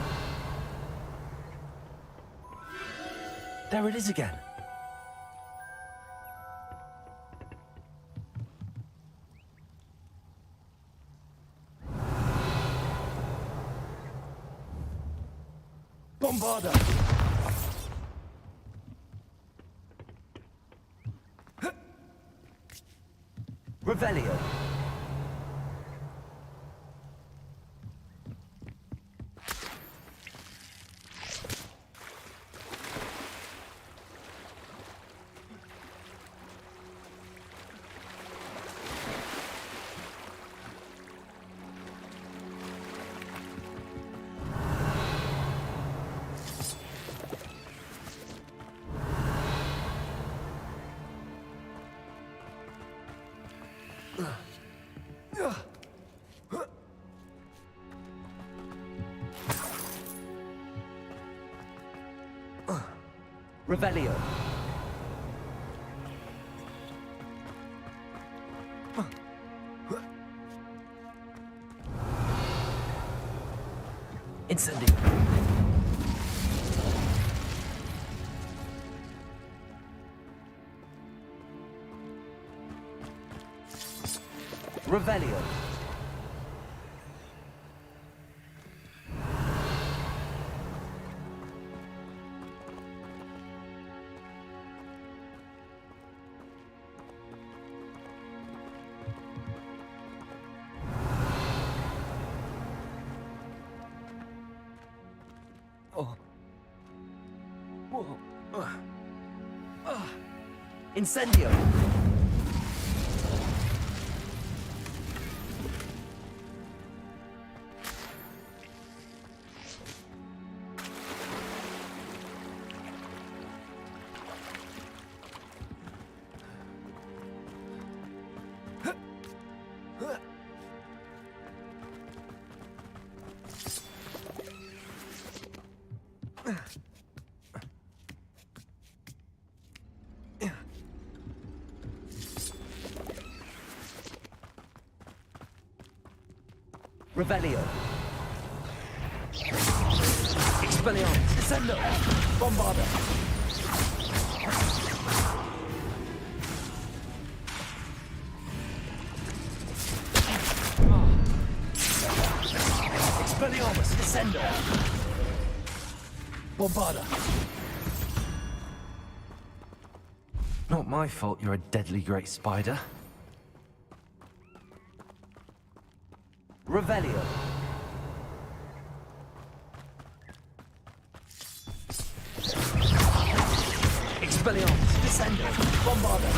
There it is again. Bombarda! Revelio! Revelio. Incendio. Revelio. Oh. Whoa. Incendio. Revelio. Expelliarmus. Descendo. Bombarda. Expelliarmus. Descendo. Bombarda. Not my fault you're a deadly great spider. Revelio. Expelliarmus. Descendo. Bombarda.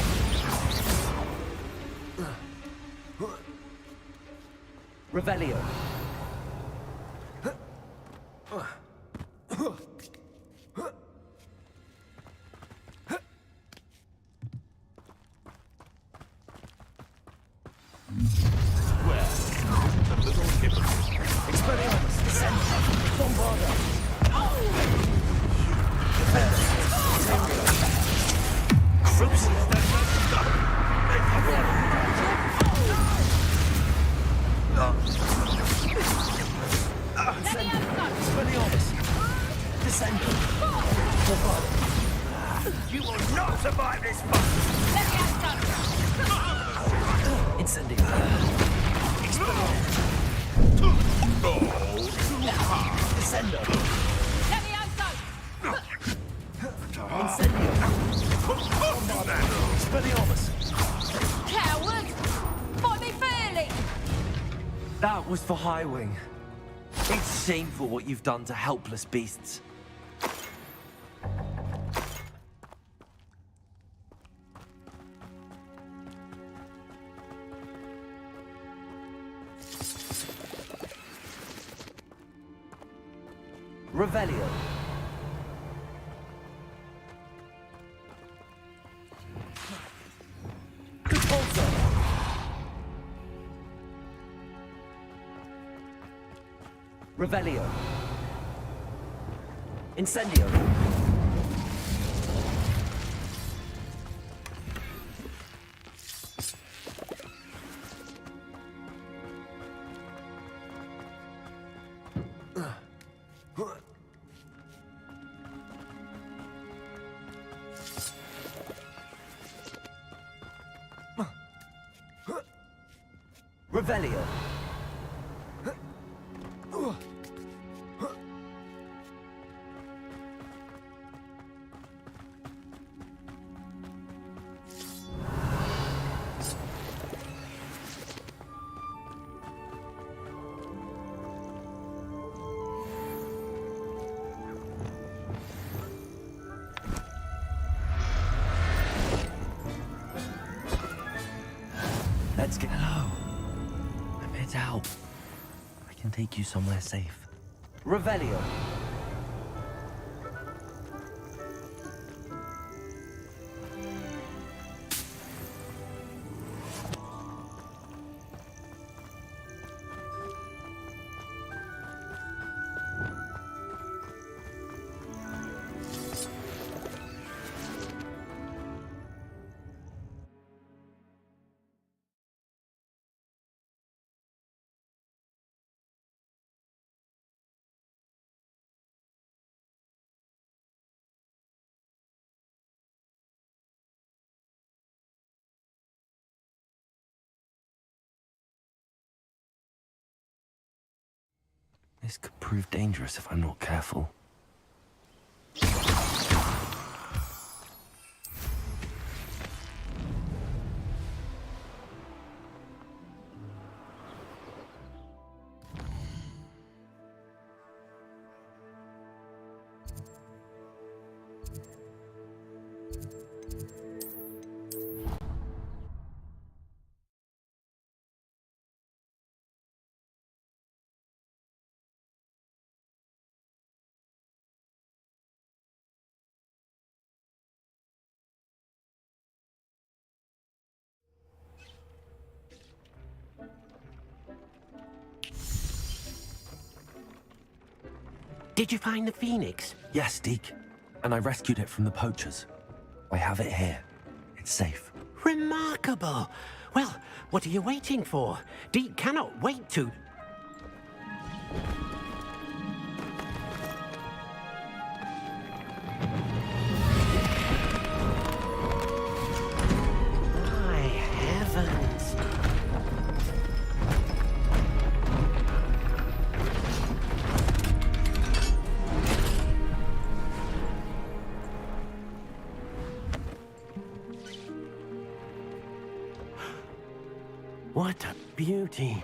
Revelio. Expelliarmus. Descendo. Bombarda. You will not survive this fight! Incendio. Descendo. Incendio. Expelliarmus. Coward! Fight me fairly! That was for Highwing. It's shameful what you've done to helpless beasts. Revelio. Repulsor. Revelio. Incendio. Revelio. Let's get hello. I'm head out. I can take you somewhere safe. Revelio. This could prove dangerous if I'm not careful. Did you find the phoenix? Yes, Deke. And I rescued it from the poachers. I have it here. It's safe. Remarkable! Well, what are you waiting for? Deke cannot wait to... My heavens! What a beauty!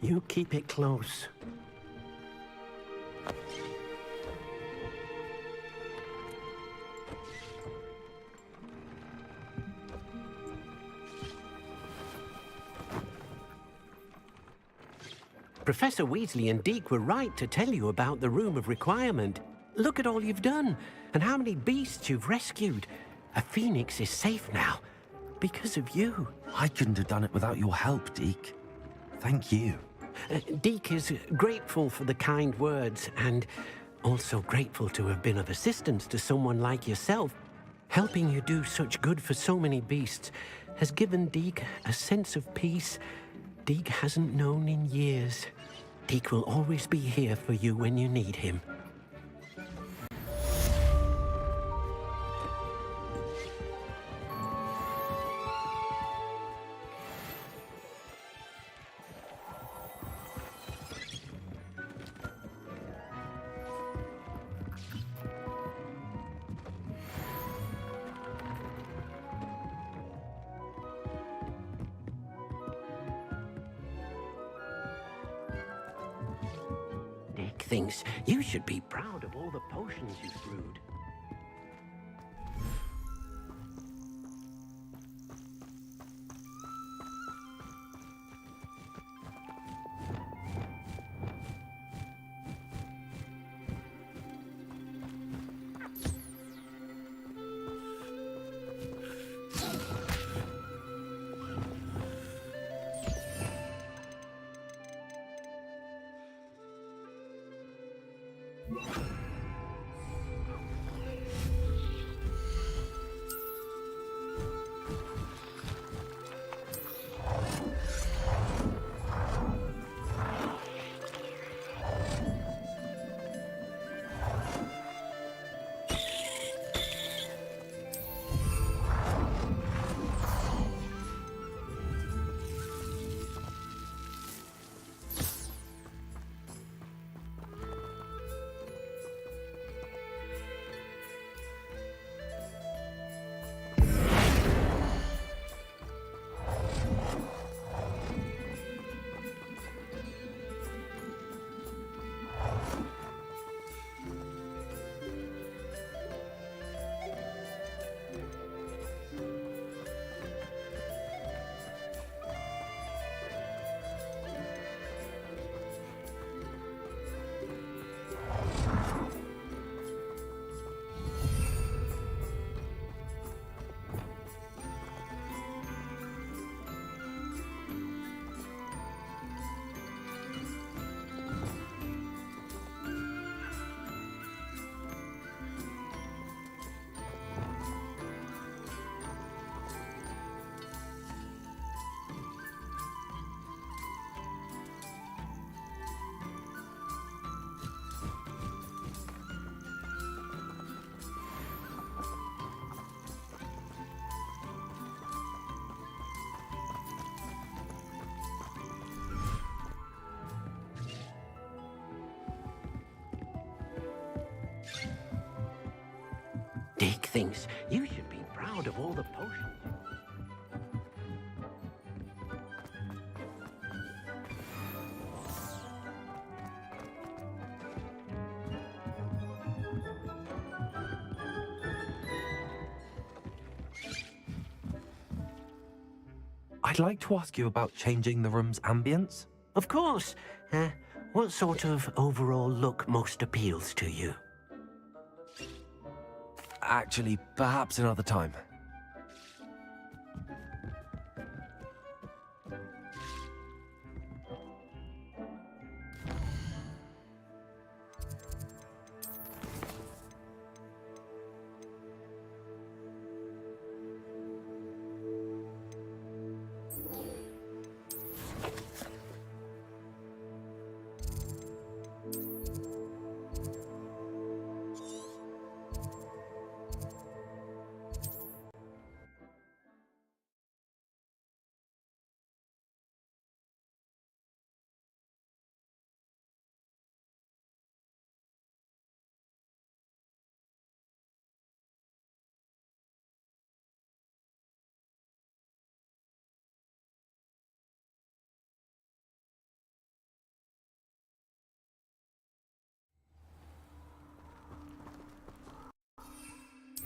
You keep it close. Professor Weasley and Deke were right to tell you about the Room of Requirement. Look at all you've done, and how many beasts you've rescued. A phoenix is safe now, because of you. I couldn't have done it without your help, Deke. Thank you. Deke is grateful for the kind words, and also grateful to have been of assistance to someone like yourself. Helping you do such good for so many beasts has given Deke a sense of peace Deke hasn't known in years. Deke will always be here for you when you need him. Deke thinks you should be proud of all the potions you've brewed. dig things. You should be proud of all the potions. I'd like to ask you about changing the room's ambience. Of course. What sort of overall look most appeals to you? Actually, perhaps another time.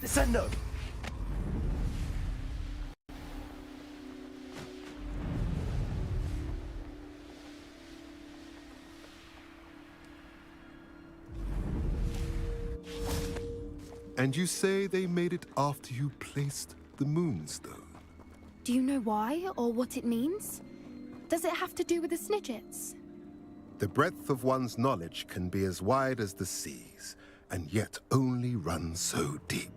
Descendo! And you say they made it after you placed the Moonstone? Do you know why or what it means? Does it have to do with the Snidgets? The breadth of one's knowledge can be as wide as the seas, and yet only run so deep.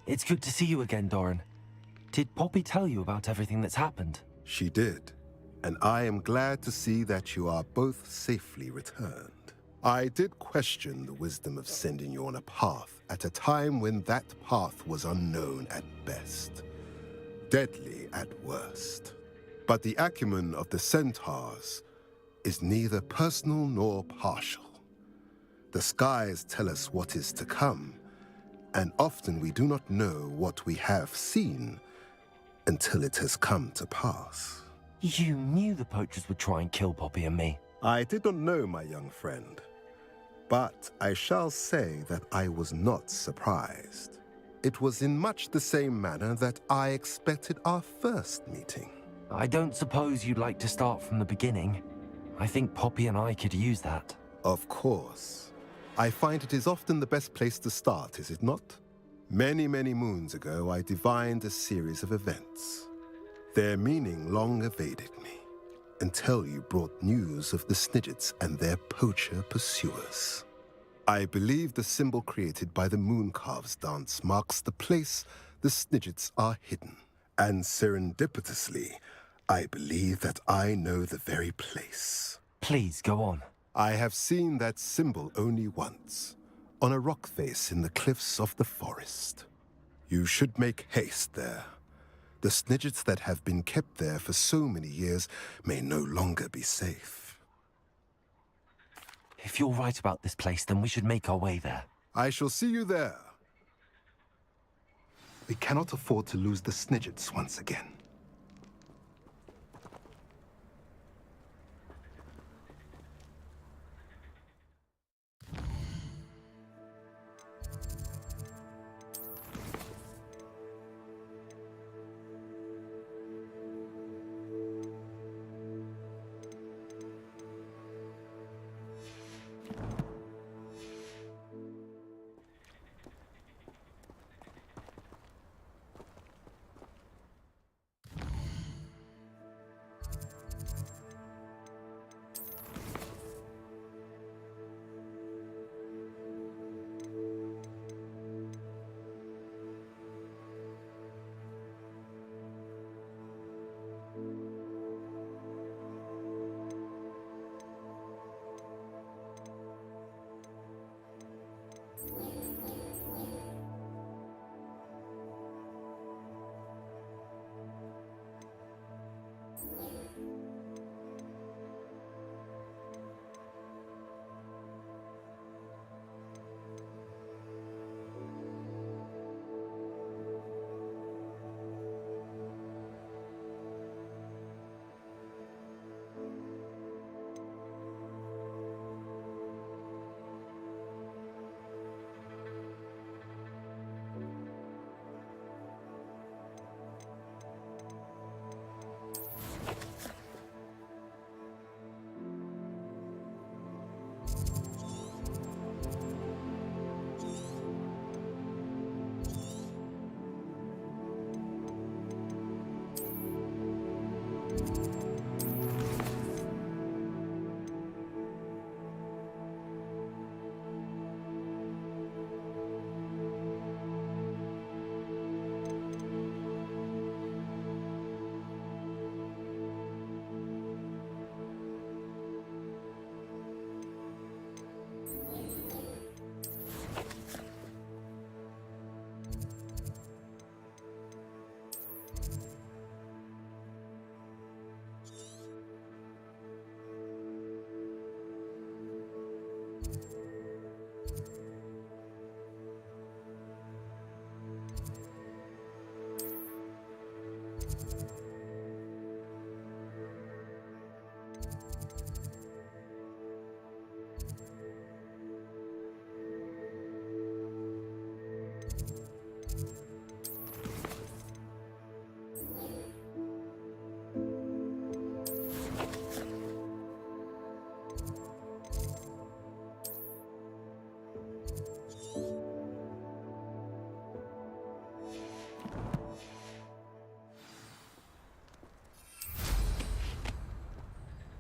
It's good to see you again, Doran. Did Poppy tell you about everything that's happened? She did, and I am glad to see that you are both safely returned. I did question the wisdom of sending you on a path at a time when that path was unknown at best, deadly at worst. But the acumen of the centaurs is neither personal nor partial. The skies tell us what is to come, and often we do not know what we have seen until it has come to pass. You knew the poachers would try and kill Poppy and me. I did not know, my young friend, but I shall say that I was not surprised. It was in much the same manner that I expected our first meeting. I don't suppose you'd like to start from the beginning. I think Poppy and I could use that. Of course. I find it is often the best place to start, is it not? Many, many moons ago, I divined a series of events. Their meaning long evaded me, until you brought news of the Snidgets and their poacher pursuers. I believe the symbol created by the Mooncalves dance marks the place the Snidgets are hidden. And serendipitously, I believe that I know the very place. Please, go on. I have seen that symbol only once, on a rock face in the cliffs of the forest. You should make haste there. The Snidgets that have been kept there for so many years may no longer be safe. If you're right about this place, then we should make our way there. I shall see you there. We cannot afford to lose the Snidgets once again.